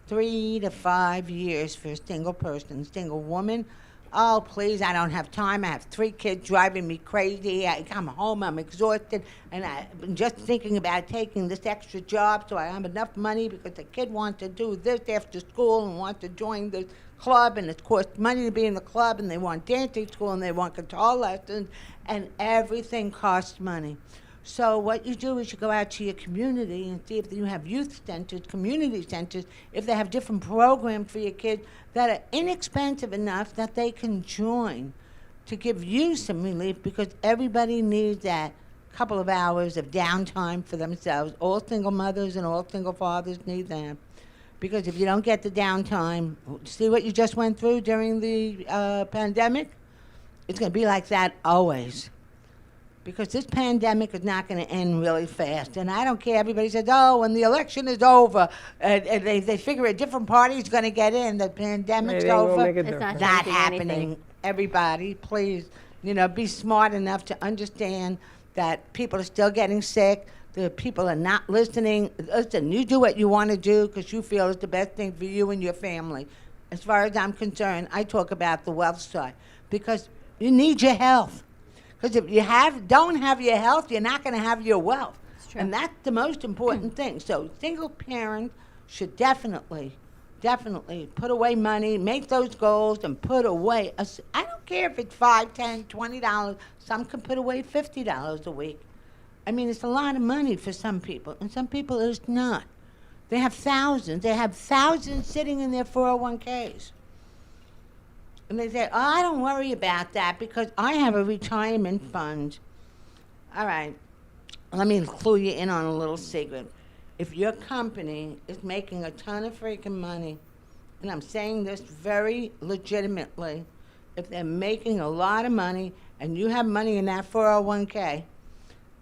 3 to 5 years for a single person, single woman. Oh, please, I don't have time. I have 3 kids driving me crazy. I come home, I'm exhausted, and I've been just thinking about taking this extra job so I have enough money because the kid wants to do this after school and wants to join the club, and it costs money to be in the club, and they want dancing school, and they want guitar lessons, and everything costs money. So what you do is you go out to your community and see if you have youth centers, community centers, if they have different programs for your kids that are inexpensive enough that they can join to give you some relief, because everybody needs that couple of hours of downtime for themselves. All single mothers and all single fathers need that. Because if you don't get the downtime, see what you just went through during the pandemic? It's going to be like that always. Because this pandemic is not going to end really fast. And I don't care. Everybody says, oh, when the election is over, and they figure a different party is going to get in, the pandemic's over. It's not changing happening. anything. Everybody, please, be smart enough to understand that people are still getting sick. The people are not listening. Listen, you do what you want to do because you feel it's the best thing for you and your family. As far as I'm concerned, I talk about the wealth side because you need your health. Because if you don't have your health, you're not going to have your wealth. That's true. And that's the most important thing. So single parents should definitely put away money, make those goals, and put away. I don't care if it's $5, $10, $20. Some can put away $50 a week. I mean, it's a lot of money for some people, and some people it's not. They have thousands. They have thousands sitting in their 401ks. And they say, oh, I don't worry about that because I have a retirement fund. All right, let me clue you in on a little secret. If your company is making a ton of freaking money, and I'm saying this very legitimately, if they're making a lot of money and you have money in that 401k,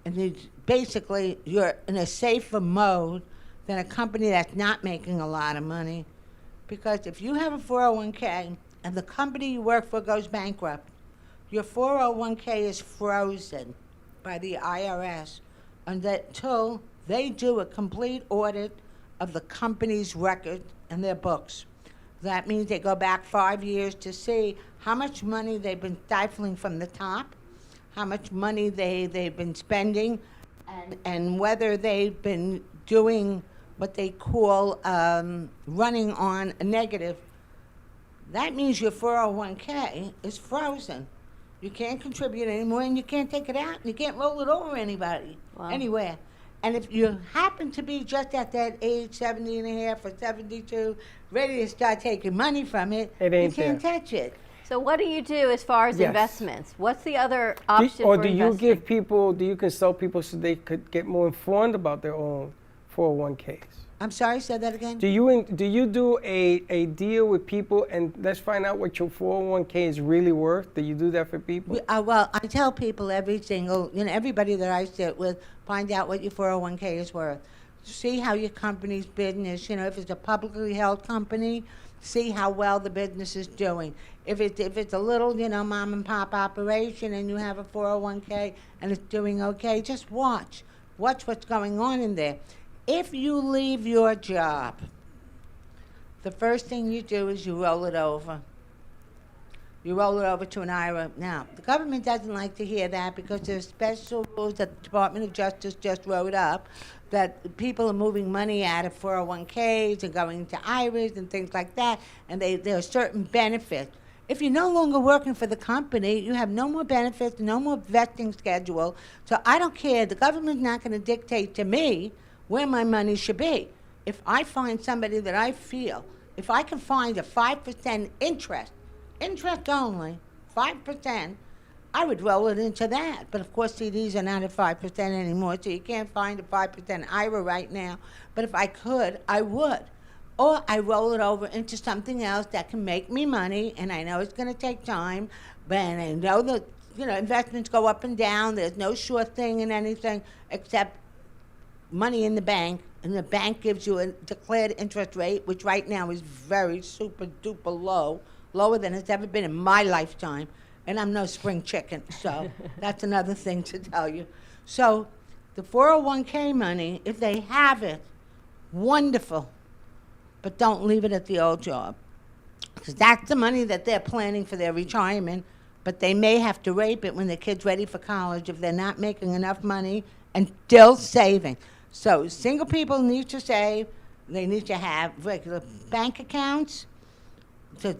and basically you're in a safer mode than a company that's not making a lot of money. Because if you have a 401k and the company you work for goes bankrupt, your 401k is frozen. by the IRS until they do a complete audit of the company's record and their books. That means they go back 5 years to see how much money they've been stifling from the top, how much money they've been spending, and whether they've been doing what they call running on a negative. That means your 401k is frozen. You can't contribute anymore, and you can't take it out, and you can't roll it over anybody, anywhere. And if you happen to be just at that age, 70 and a half or 72, ready to start taking money from it, you can't touch it. So what do you do as far as Yes. investments? What's the other option Or for do you investing? give people, do you consult people so they could get more informed about their own 401ks? I'm sorry, say that again? Do you do a deal with people and let's find out what your 401k is really worth? Do you do that for people? Well, I tell people everybody that I sit with, find out what your 401k is worth. See how your company's business, if it's a publicly held company, see how well the business is doing. If it's a little, mom and pop operation and you have a 401k and it's doing okay, just watch what's going on in there. If you leave your job, the first thing you do is you roll it over. You roll it over to an IRA. Now, the government doesn't like to hear that because there's special rules that the Department of Justice just wrote up that people are moving money out of 401ks and going into IRAs and things like that, and there are certain benefits. If you're no longer working for the company, you have no more benefits, no more vesting schedule. So I don't care. The government's not going to dictate to me where my money should be. If I find somebody that I feel, if I can find a 5% interest only, 5%, I would roll it into that. But of course, CDs are not at 5% anymore, so you can't find a 5% IRA right now. But if I could, I would. Or I roll it over into something else that can make me money, and I know it's going to take time, but I know that investments go up and down. There's no sure thing in anything except money in the bank, and the bank gives you a declared interest rate, which right now is very super duper low, lower than it's ever been in my lifetime, and I'm no spring chicken, so that's another thing to tell you. So the 401k money, if they have it, wonderful, but don't leave it at the old job, because that's the money that they're planning for their retirement, but they may have to rape it when their kid's ready for college if they're not making enough money and still saving. So single people need to save. They need to have regular bank accounts. So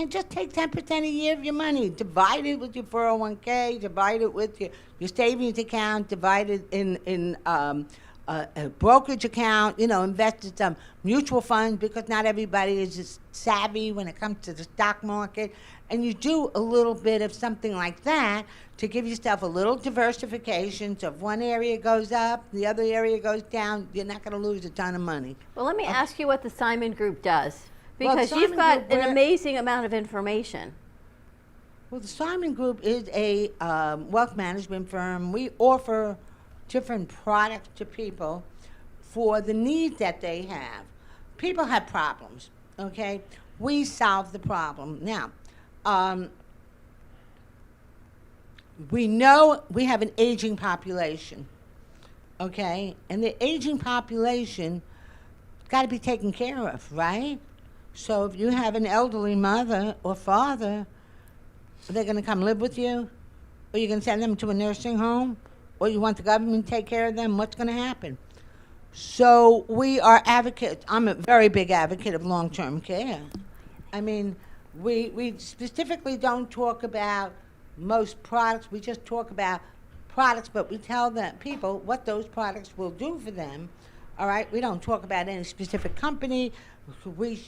just take 10% a year of your money. Divide it with your 401k. Divide it with your savings account. Divide it in a brokerage account. Invest in some mutual funds because not everybody is as savvy when it comes to the stock market. And you do a little bit of something like that to give yourself a little diversification. So if one area goes up, the other area goes down, you're not going to lose a ton of money. Well, let me ask you what the Simon Group does, Well, because the you've Simon got Group, an amazing amount of information. Well, the Simon Group is a wealth management firm. We offer different products to people for the needs that they have. People have problems, okay? We solve the problem. Now, we know we have an aging population, okay? And the aging population got to be taken care of, right? So if you have an elderly mother or father, are they going to come live with you? Or you going to send them to a nursing home? Or you want the government to take care of them? What's going to happen? So we are advocates. I'm a very big advocate of long-term care. I mean, we specifically don't talk about most products. We just talk about products, but we tell the people what those products will do for them. All right? We don't talk about any specific company. We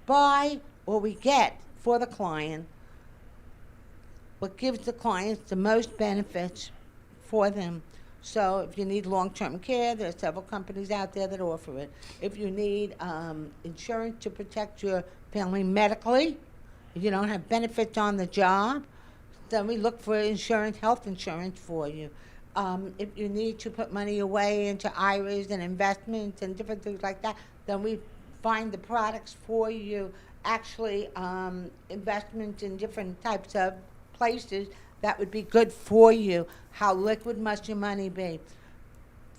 buy or we get for the client what gives the clients the most benefits for them. So if you need long-term care, there are several companies out there that offer it. If you need insurance to protect your family medically, if you don't have benefits on the job, then we look for insurance, health insurance for you. If you need to put money away into IRAs and investments and different things like that, then we find the products for you. Actually, investments in different types of places that would be good for you? How liquid must your money be?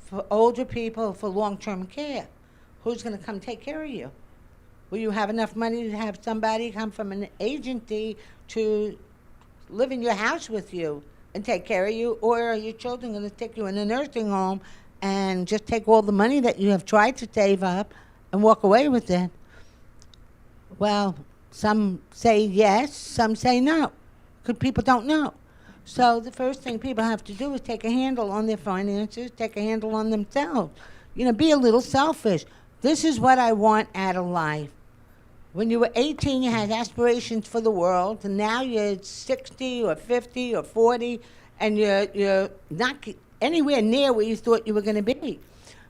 For older people, for long-term care, who's going to come take care of you? Will you have enough money to have somebody come from an agency to live in your house with you and take care of you? Or are your children going to take you in a nursing home and just take all the money that you have tried to save up and walk away with it? Well, some say yes, some say no, because people don't know. So the first thing people have to do is take a handle on their finances, take a handle on themselves. You know, be a little selfish. This is what I want out of life. When you were 18, you had aspirations for the world, and now you're 60 or 50 or 40, and you're not anywhere near where you thought you were going to be.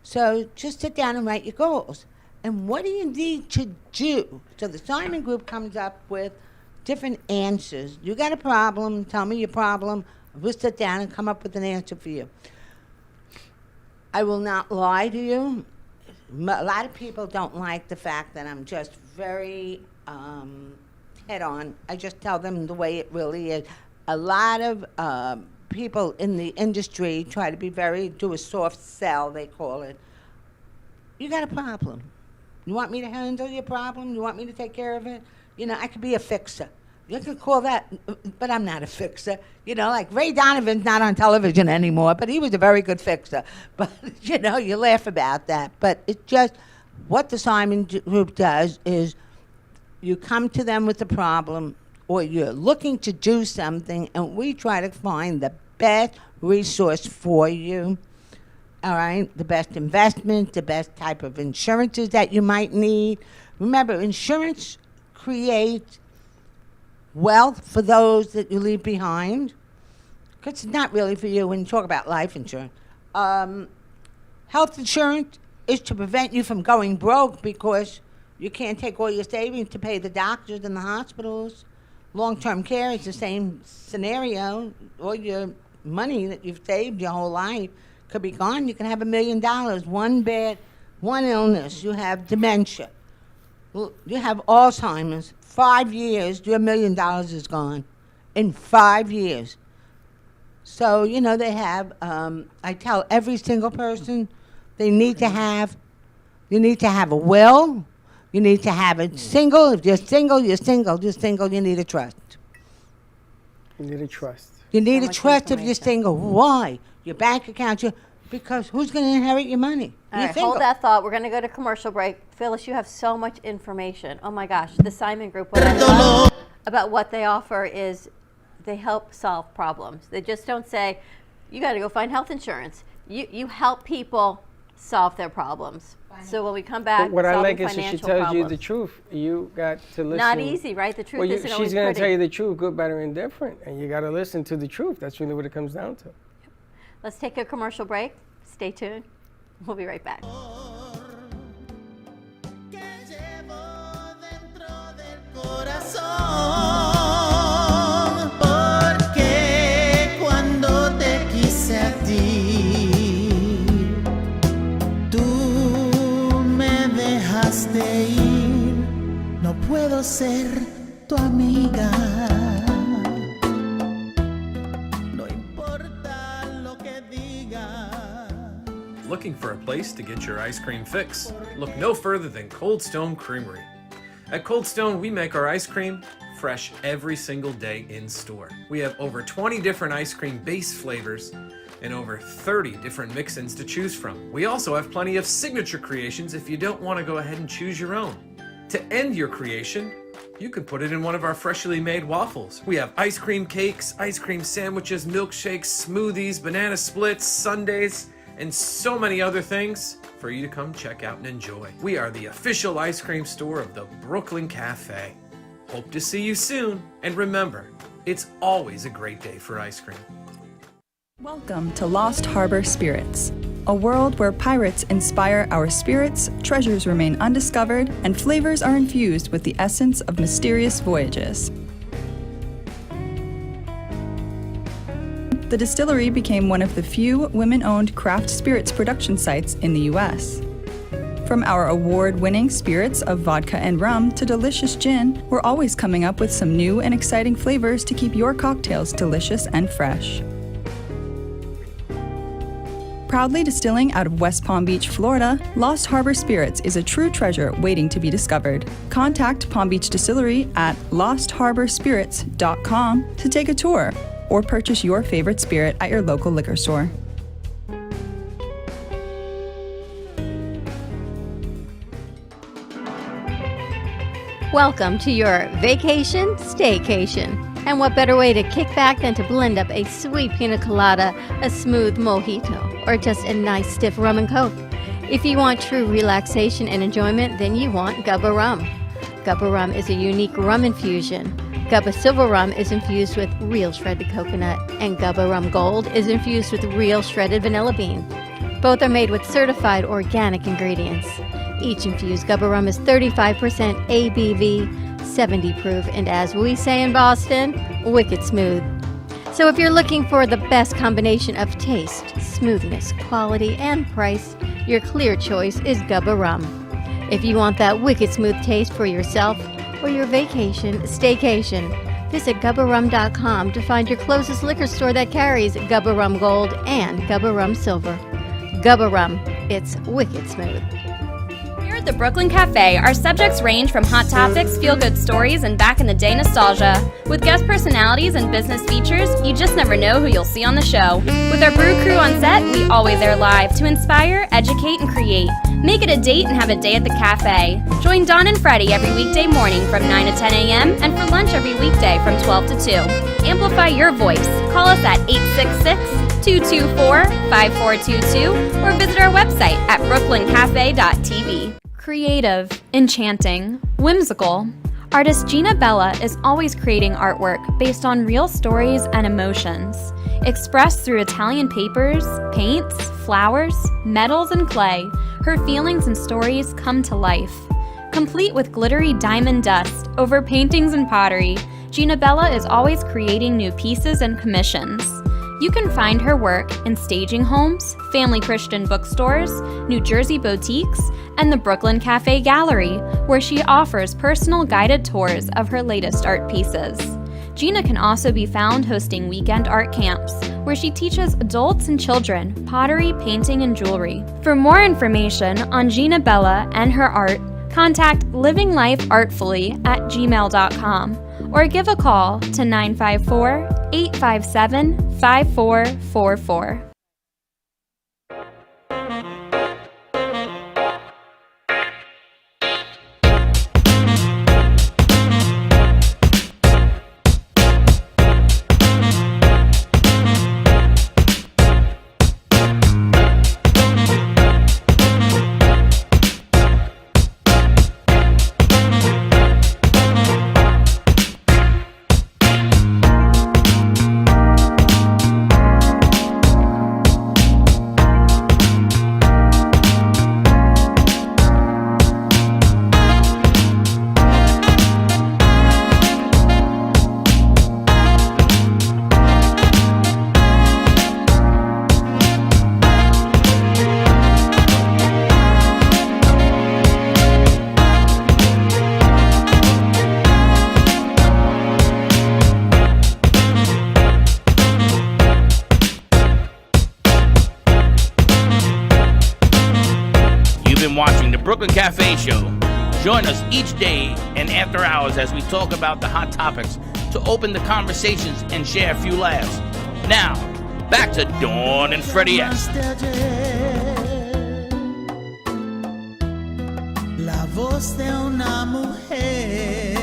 So just sit down and write your goals. And what do you need to do? So the Simon Group comes up with different answers. You got a problem, tell me your problem. We'll sit down and come up with an answer for you. I will not lie to you. A lot of people don't like the fact that I'm just very head-on. I just tell them the way it really is. A lot of people in the industry try to be do a soft sell, they call it. You got a problem. You want me to handle your problem? You want me to take care of it? You know, I could be a fixer. You could call that, but I'm not a fixer. You know, like Ray Donovan's not on television anymore, but he was a very good fixer. But, you know, you laugh about that. But it's just what the Simon Group does is you come to them with a problem or you're looking to do something, and we try to find the best resource for you. All right, the best investment, the best type of insurances that you might need. Remember, insurance creates wealth for those that you leave behind, because it's not really for you when you talk about life insurance. Health insurance is to prevent you from going broke because you can't take all your savings to pay the doctors and the hospitals. Long-term care is the same scenario. All your money that you've saved your whole life could be gone. You can have $1 million, one illness. You have dementia. You have Alzheimer's. 5 years, your $1 million is gone. In 5 years. So, you know, they have, I tell every single person, you need to have a will. You need to have it single. If you're single, you're single. You're single, you need a trust. You need a trust. You need a trust if you're single. Why? Your bank account, because who's going to inherit your money? All right, hold that thought. We're going to go to commercial break. Phyllis, you have so much information. Oh my gosh, the Simon Group, what I love about what they offer is they help solve problems. They just don't say, you got to go find health insurance. You help people solve their problems. So when we come back, but what I like is that she tells you the truth. You got to listen. Not easy, right? The truth isn't always she's going to pretty. tell you the truth, good, bad, or indifferent, and you got to listen to the truth. That's really what it comes down to. Yep. Let's take a commercial break. Stay tuned. We'll be right back. Porque cuando te quise a ti, tú me dejaste ir. No puedo ser tu amiga. No importa lo que digas. Looking for a place to get your ice cream fix? Look no further than Cold Stone Creamery. At Cold Stone, we make our ice cream fresh every single day in store. We have over 20 different ice cream base flavors and over 30 different mix-ins to choose from. We also have plenty of signature creations if you don't want to go ahead and choose your own. To end your creation, you can put it in one of our freshly made waffles. We have ice cream cakes, ice cream sandwiches, milkshakes, smoothies, banana splits, sundaes, and so many other things for you to come check out and enjoy. We are the official ice cream store of the Brooklyn Café. Hope to see you soon, and remember, it's always a great day for ice cream. Welcome to Lost Harbor Spirits, a world where pirates inspire our spirits, treasures remain undiscovered, and flavors are infused with the essence of mysterious voyages. The distillery became one of the few women-owned craft spirits production sites in the U.S. From our award-winning spirits of vodka and rum to delicious gin, we're always coming up with some new and exciting flavors to keep your cocktails delicious and fresh. Proudly distilling out of West Palm Beach, Florida, Lost Harbor Spirits is a true treasure waiting to be discovered. Contact Palm Beach Distillery at lostharborspirits.com to take a tour or purchase your favorite spirit at your local liquor store. Welcome to your vacation staycation. And what better way to kick back than to blend up a sweet pina colada, a smooth mojito, or just a nice stiff rum and coke. If you want true relaxation and enjoyment, then you want Gubba Rum. Gubba Rum is a unique rum infusion. Gubba Silver Rum is infused with real shredded coconut, and Gubba Rum Gold is infused with real shredded vanilla bean. Both are made with certified organic ingredients. Each infused Gubba Rum is 35% ABV, 70 proof, and as we say in Boston, wicked smooth. So if you're looking for the best combination of taste, smoothness, quality, and price, your clear choice is Gubba Rum. If you want that wicked smooth taste for yourself or your vacation staycation, visit GubbaRum.com to find your closest liquor store that carries Gubba Rum Gold and Gubba Rum Silver. Gubba Rum, it's wicked smooth. Here at the Brooklyn Café, our subjects range from hot topics, feel-good stories, and back-in-the-day nostalgia. With guest personalities and business features, you just never know who you'll see on the show. With our brew crew on set, we always air live to inspire, educate, and create. Make it a date and have a day at the cafe. Join Dawn and Freddie every weekday morning from 9 to 10 a.m. and for lunch every weekday from 12 to 2. Amplify your voice. Call us at 866-224-5422 or visit our website at brooklyncafe.tv. Creative, enchanting, whimsical. Artist Gina Bella is always creating artwork based on real stories and emotions. Expressed through Italian papers, paints, flowers, metals, and clay, her feelings and stories come to life. Complete with glittery diamond dust over paintings and pottery, Gina Bella is always creating new pieces and commissions. You can find her work in staging homes, family Christian bookstores, New Jersey boutiques, and the Brooklyn Café Gallery, where she offers personal guided tours of her latest art pieces. Gina can also be found hosting weekend art camps, where she teaches adults and children pottery, painting, and jewelry. For more information on Gina Bella and her art, contact livinglifeartfully@gmail.com or give a call to 954-857-5444. Watching the Brooklyn Café Show. Join us each day and after hours as we talk about the hot topics to open the conversations and share a few laughs. Now, back to Dawn and Freddie S. La voz de una mujer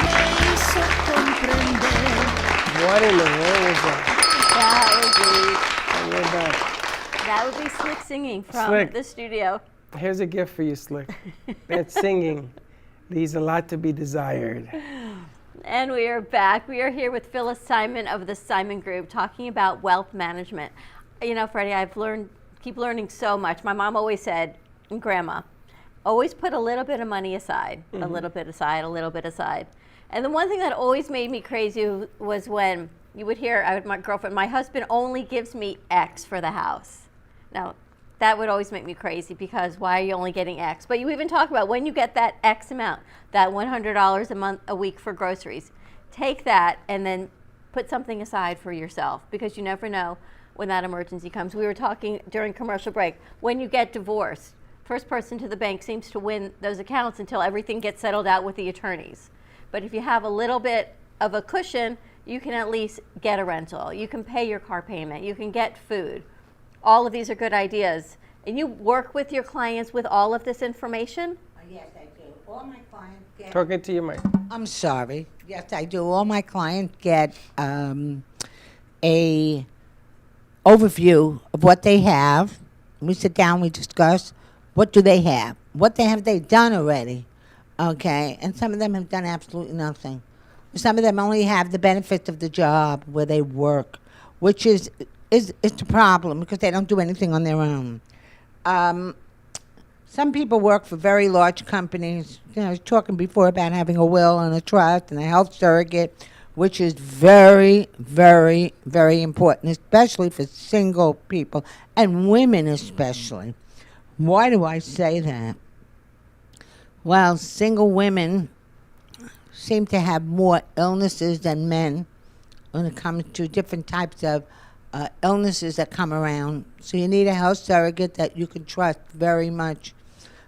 me hizo comprender. What in the world is that? That would be Slick singing from Slick. the studio. Here's a gift for you, Slick. That singing leaves a lot to be desired. And we are back. We are here with Phyllis Simon of the Simon Group talking about wealth management. You know, Freddie, keep learning so much. My mom always said, and Grandma, always put a little bit of money aside, a little bit aside, a little bit aside. And the one thing that always made me crazy was when You would hear, my girlfriend, my husband only gives me X for the house. Now, that would always make me crazy because why are you only getting X? But you even talk about when you get that X amount, that $100 a week for groceries, take that and then put something aside for yourself because you never know when that emergency comes. We were talking during commercial break, when you get divorced, first person to the bank seems to win those accounts until everything gets settled out with the attorneys. But if you have a little bit of a cushion, you can at least get a rental. You can pay your car payment. You can get food. All of these are good ideas. And you work with your clients with all of this information? Yes, I do. All my clients get... Talk into your mic. I'm sorry. Yes, I do. All my clients get a overview of what they have. We sit down, we discuss what do they have. What have they done already? Okay, and some of them have done absolutely nothing. Some of them only have the benefits of the job where they work, which is the problem because they don't do anything on their own. Some people work for very large companies. You know, I was talking before about having a will and a trust and a health surrogate, which is very, very, very important, especially for single people and women especially. Why do I say that? Well, single women seem to have more illnesses than men when it comes to different types of illnesses that come around. So you need a health surrogate that you can trust very much.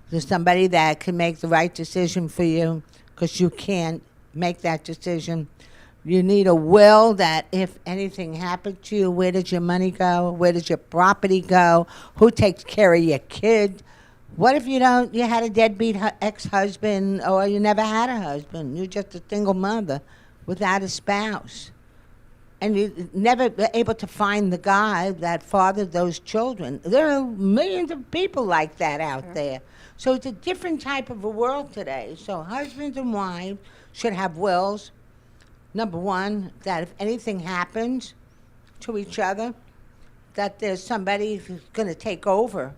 There's somebody that can make the right decision for you because you can't make that decision. You need a will that if anything happened to you, where does your money go? Where does your property go? Who takes care of your kid? What if you had a deadbeat ex-husband or you never had a husband? You're just a single mother without a spouse. And you're never able to find the guy that fathered those children. There are millions of people like that out there. So it's a different type of a world today. So husbands and wives should have wills. Number one, that if anything happens to each other, that there's somebody who's going to take over.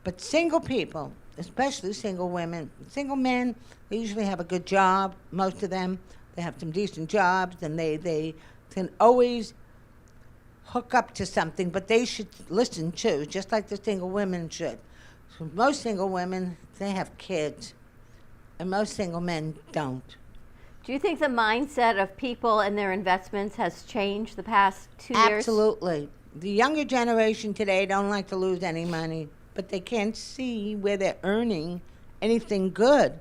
But single people, especially single women, single men, they usually have a good job, most of them. They have some decent jobs, and they can always hook up to something, but they should listen too, just like the single women should. So most single women, they have kids, and most single men don't. Do you think the mindset of people and their investments has changed the past 2 years? Absolutely. The younger generation today don't like to lose any money, but they can't see where they're earning anything good.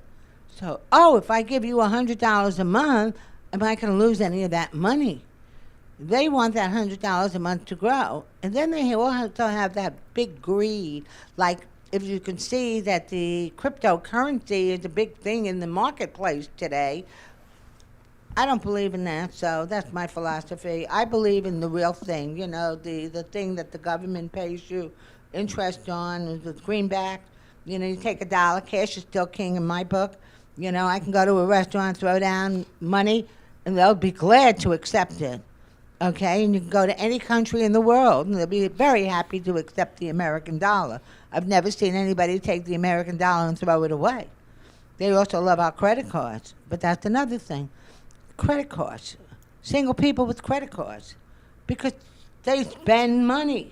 So, if I give you $100 a month, am I going to lose any of that money? They want that $100 a month to grow. And then they also have that big greed. Like, if you can see that the cryptocurrency is a big thing in the marketplace today, I don't believe in that, so that's my philosophy. I believe in the real thing, the thing that the government pays you interest on, the greenback. You take $1, cash is still king in my book. I can go to a restaurant, throw down money, and they'll be glad to accept it. Okay, and you can go to any country in the world, and they'll be very happy to accept the American dollar. I've never seen anybody take the American dollar and throw it away. They also love our credit cards, but that's another thing. Credit cards. Single people with credit cards, because they spend money.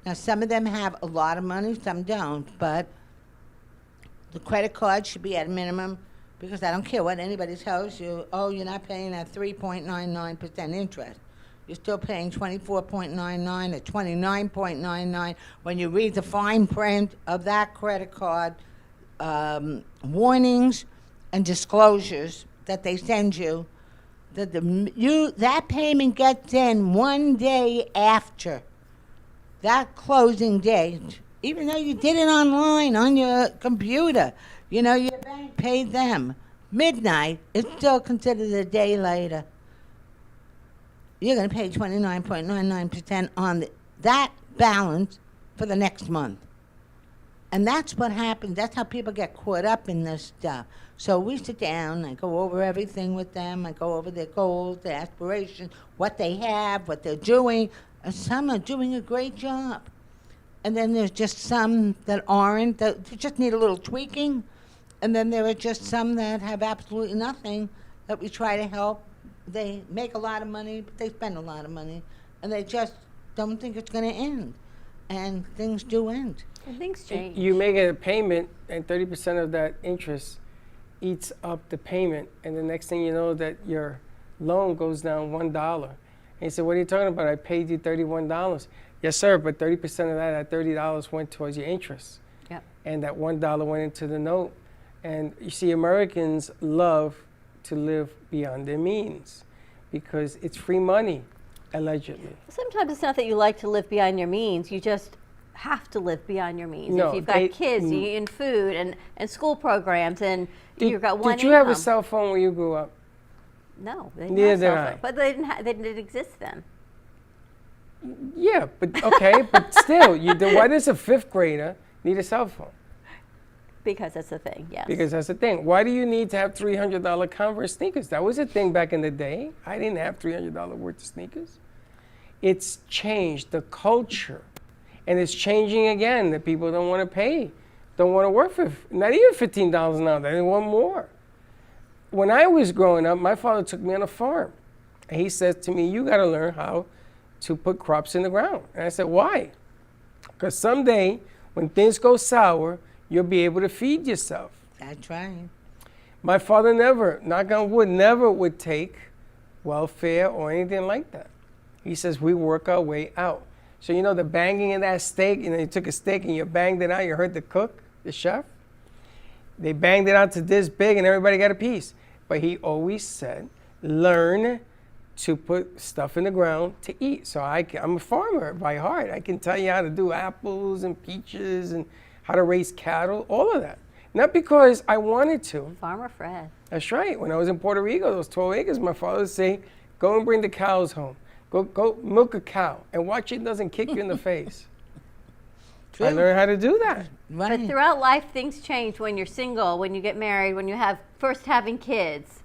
Now, some of them have a lot of money, some don't, but the credit card should be at a minimum, because I don't care what anybody tells you, you're not paying that 3.99% interest. You're still paying 24.99 or 29.99 when you read the fine print of that credit card, warnings and disclosures that they send you, that payment gets in 1 day after that closing date, even though you did it online on your computer. Your bank paid them. Midnight, it's still considered a day later. You're going to pay 29.99% on that balance for the next month. And that's what happens. That's how people get caught up in this stuff. So we sit down, I go over everything with them. I go over their goals, their aspirations, what they have, what they're doing. And some are doing a great job. And then there's just some that aren't, that just need a little tweaking. And then there are just some that have absolutely nothing that we try to help they make a lot of money, but they spend a lot of money, and they just don't think it's going to end. And things do end. And things change. You make a payment, and 30% of that interest eats up the payment, and the next thing you know that your loan goes down $1. And he said, what are you talking about? I paid you $31. Yes, sir, but 30% of that $30 went towards your interest. Yep. And that $1 went into the note. And you see, Americans love to live beyond their means because it's free money, allegedly. Sometimes it's not that you like to live beyond your means. You just have to live beyond your means. No, if you've got kids, you eat food and school programs, and you've got one Did you income. have a cell phone when you grew up? No, they didn't Neither have did cell I. phones. But they didn't exist then. Yeah, but okay, but still, why does a fifth grader need a cell phone? Because that's the thing, yes. Because that's the thing. Why do you need to have $300 Converse sneakers? That was a thing back in the day. I didn't have $300 worth of sneakers. It's changed the culture. And it's changing again that people don't want to pay, don't want to work for, not even $15 an hour, they want more. When I was growing up, my father took me on a farm. And he said to me, you got to learn how to put crops in the ground. And I said, why? Because someday, when things go sour, you'll be able to feed yourself. That's right. My father never, knock on wood, never would take welfare or anything like that. He says, we work our way out. So you know the banging of that steak, you took a steak and you banged it out, you heard the cook, the chef? They banged it out to this big and everybody got a piece. But he always said, learn to put stuff in the ground to eat. So I'm a farmer by heart. I can tell you how to do apples and peaches and how to raise cattle, all of that. Not because I wanted to. Farmer Fred. That's right. When I was in Puerto Rico, those 12 acres, my father would say, go and bring the cows home. Go milk a cow and watch it doesn't kick you in the face. True. I learned how to do that. Right. But throughout life, things change when you're single, when you get married, when you have first having kids.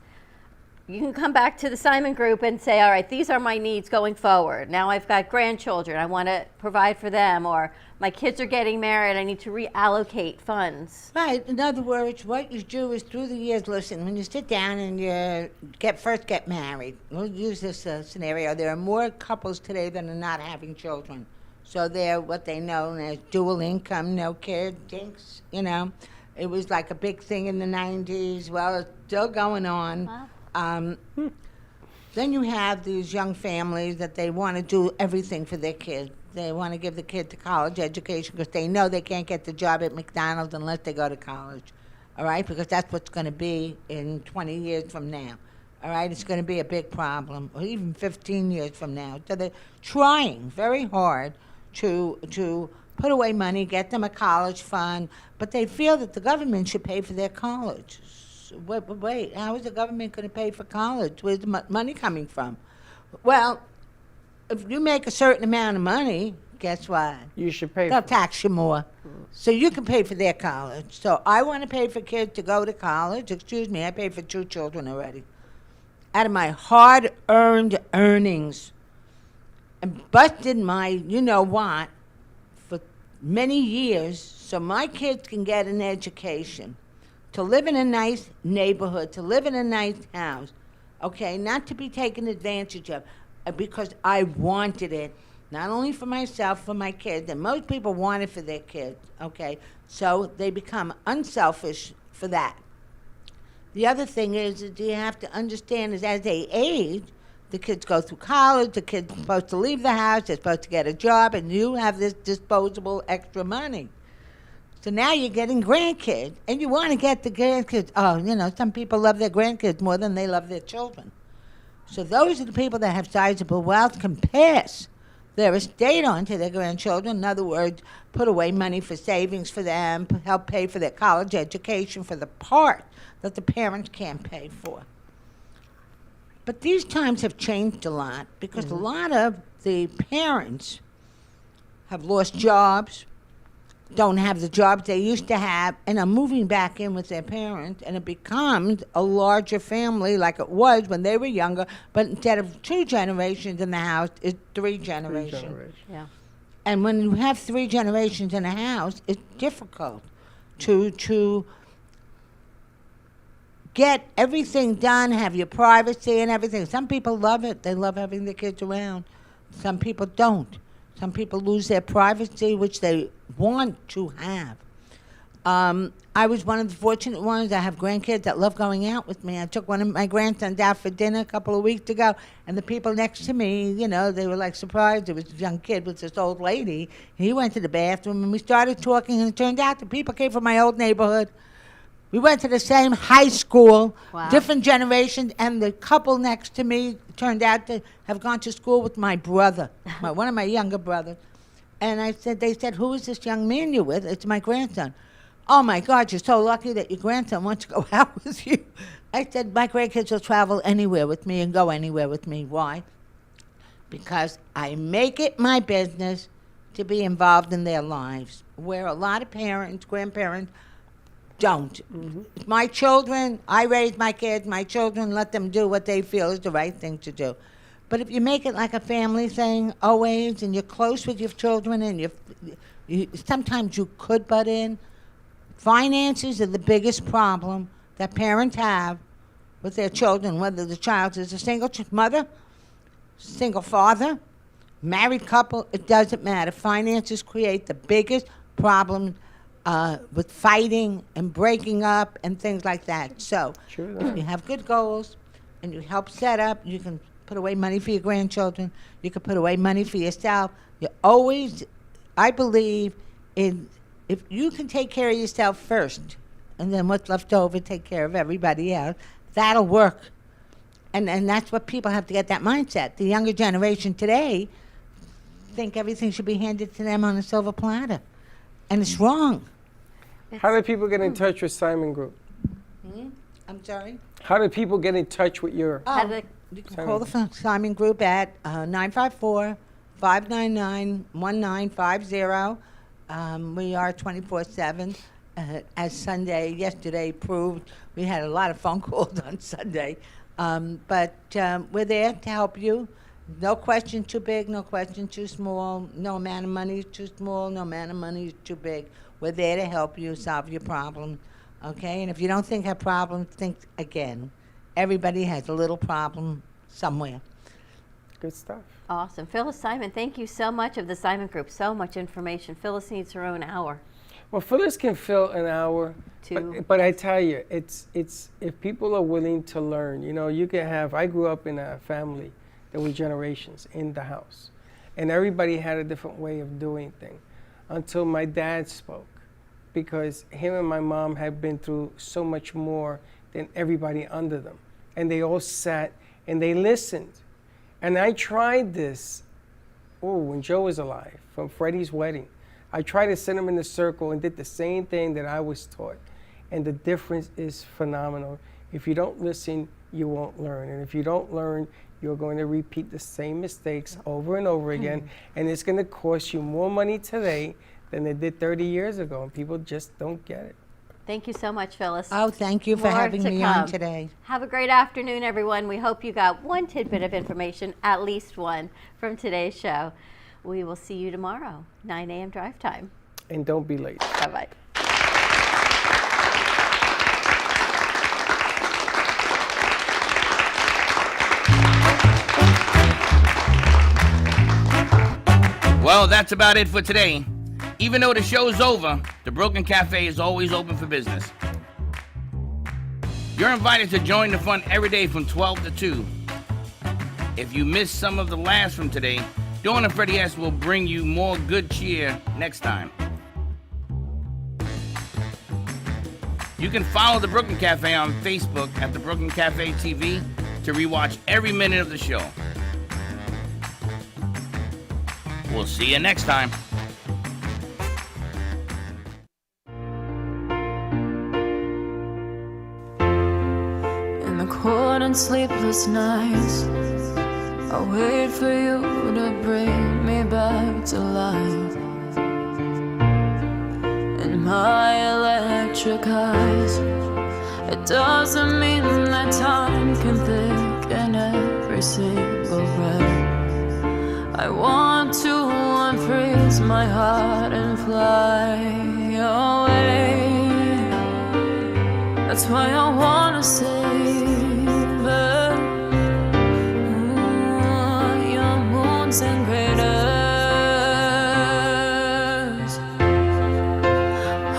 You can come back to the Simon Group and say, all right, these are my needs going forward. Now I've got grandchildren. I want to provide for them. Or my kids are getting married. I need to reallocate funds. Right. In other words, what you do is through the years, listen, when you sit down and you first get married, we'll use this scenario. There are more couples today than are not having children. So they're what they know as dual income, no kids, jinx, It was like a big thing in the 90s. Well, it's still going on. Wow. Then you have these young families that they want to do everything for their kids. They want to give the kid the college education because they know they can't get the job at McDonald's unless they go to college, all right? Because that's what's going to be in 20 years from now, all right? It's going to be a big problem, or even 15 years from now. So they're trying very hard to put away money, get them a college fund, but they feel that the government should pay for their college. Wait, how is the government going to pay for college? Where's the money coming from? Well, if you make a certain amount of money, guess what? You should pay They'll for it. tax you more. So you can pay for their college. So I want to pay for kids to go to college. Excuse me, I paid for 2 children already. Out of my hard-earned earnings. And busted my you-know-what for many years so my kids can get an education. To live in a nice neighborhood, to live in a nice house, okay, not to be taken advantage of, because I wanted it, not only for myself, for my kids, and most people want it for their kids, okay, so they become unselfish for that. The other thing is that you have to understand is as they age, the kids go through college, the kids are supposed to leave the house, they're supposed to get a job, and you have this disposable extra money. So now you're getting grandkids, and you want to get the grandkids. Oh, some people love their grandkids more than they love their children. So those are the people that have sizable wealth can pass their estate on to their grandchildren. In other words, put away money for savings for them, help pay for their college education for the part that the parents can't pay for. But these times have changed a lot because a lot of the parents have lost jobs, don't have the jobs they used to have, and are moving back in with their parents, and it becomes a larger family like it was when they were younger, but instead of 2 generations in the house, it's 3 generations. Yeah. And when you have 3 generations in a house, it's difficult to get everything done, have your privacy and everything. Some people love it. They love having their kids around. Some people don't. Some people lose their privacy, which they want to have. I was one of the fortunate ones. I have grandkids that love going out with me. I took one of my grandsons out for dinner a couple of weeks ago, and the people next to me, you know, they were like surprised. There was a young kid with this old lady. He went to the bathroom, and we started talking, and it turned out the people came from my old neighborhood. We went to the same high school, different generations, and the couple next to me turned out to have gone to school with my brother, one of my younger brothers. And they said, who is this young man you're with? It's my grandson. Oh, my God, you're so lucky that your grandson wants to go out with you. I said, my grandkids will travel anywhere with me and go anywhere with me. Why? Because I make it my business to be involved in their lives, where a lot of parents, grandparents, don't. My children, I raise my kids, my children, let them do what they feel is the right thing to do. But if you make it like a family thing always, and you're close with your children, and sometimes you could butt in, finances are the biggest problem that parents have with their children, whether the child is a single mother, single father, married couple, it doesn't matter. Finances create the biggest problem with fighting and breaking up and things like that. So if you have good goals and you help set up, you can put away money for your grandchildren, you can put away money for yourself. You always, I believe, if you can take care of yourself first, and then what's left over, take care of everybody else, that'll work. And that's what people have to get that mindset. The younger generation today think everything should be handed to them on a silver platter. And it's wrong. How do people get in touch with Simon Group? I'm sorry? How do people get in touch with your... You can call the Simon Group at 954-599-1950. We are 24/7. As Sunday, yesterday proved, we had a lot of phone calls on Sunday. But we're there to help you. No question too big, no question too small. No amount of money is too small, no amount of money is too big. We're there to help you solve your problem, okay? And if you don't think a problem, think again. Everybody has a little problem somewhere. Good stuff. Awesome. Phyllis Simon, thank you so much of the Simon Group. So much information. Phyllis needs her own hour. Well, Phyllis can fill an hour, but I tell you, it's if people are willing to learn, you know, you can have, I grew up in a family that was generations in the house, and everybody had a different way of doing things until my dad spoke, because him and my mom had been through so much more than everybody under them, and they all sat and they listened. And I tried this, when Joe was alive, from Freddie's wedding. I tried to send him in a circle and did the same thing that I was taught. And the difference is phenomenal. If you don't listen, you won't learn. And if you don't learn, you're going to repeat the same mistakes over and over again. And it's going to cost you more money today than it did 30 years ago. And people just don't get it. Thank you so much, Phyllis. Oh, thank you for having me on today. Have a great afternoon, everyone. We hope you got one tidbit of information, at least one, from today's show. We will see you tomorrow, 9 a.m. drive time. And don't be late. Bye-bye. Well, that's about it for today. Even though the show's over, the Brooklyn Café is always open for business. You're invited to join the fun every day from 12 to 2. If you missed some of the laughs from today, Dawn and Freddie S. will bring you more good cheer next time. You can follow the Brooklyn Café on Facebook at the Brooklyn Café TV to rewatch every minute of the show. We'll see you next time. In the cold and sleepless nights, I wait for you to bring me back to life. In my electric eyes, it doesn't mean that time can thicken every single breath. I want to unfreeze my heart and fly away. That's why I wanna wanna savor your moons and craters.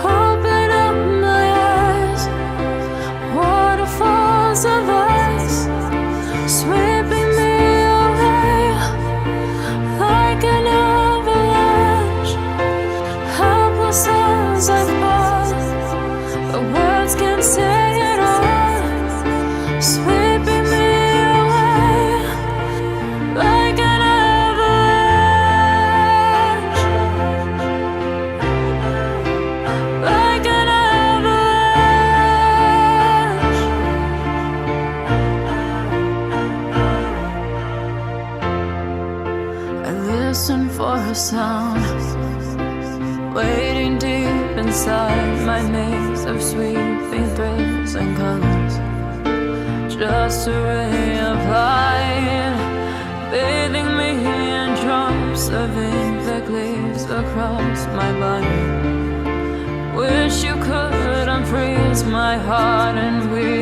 Open up my eyes, waterfalls of ice, sweeping me away like an avalanche. Helpless as I fall, the words can't say it all, sweeping me away like an avalanche, like an avalanche. I listen for a sound, waiting deep inside my maze of sweeping thrills and colors. Just a ray of light, bathing me in drops of ink that gleams across my body. Wish you could unfreeze my heart and we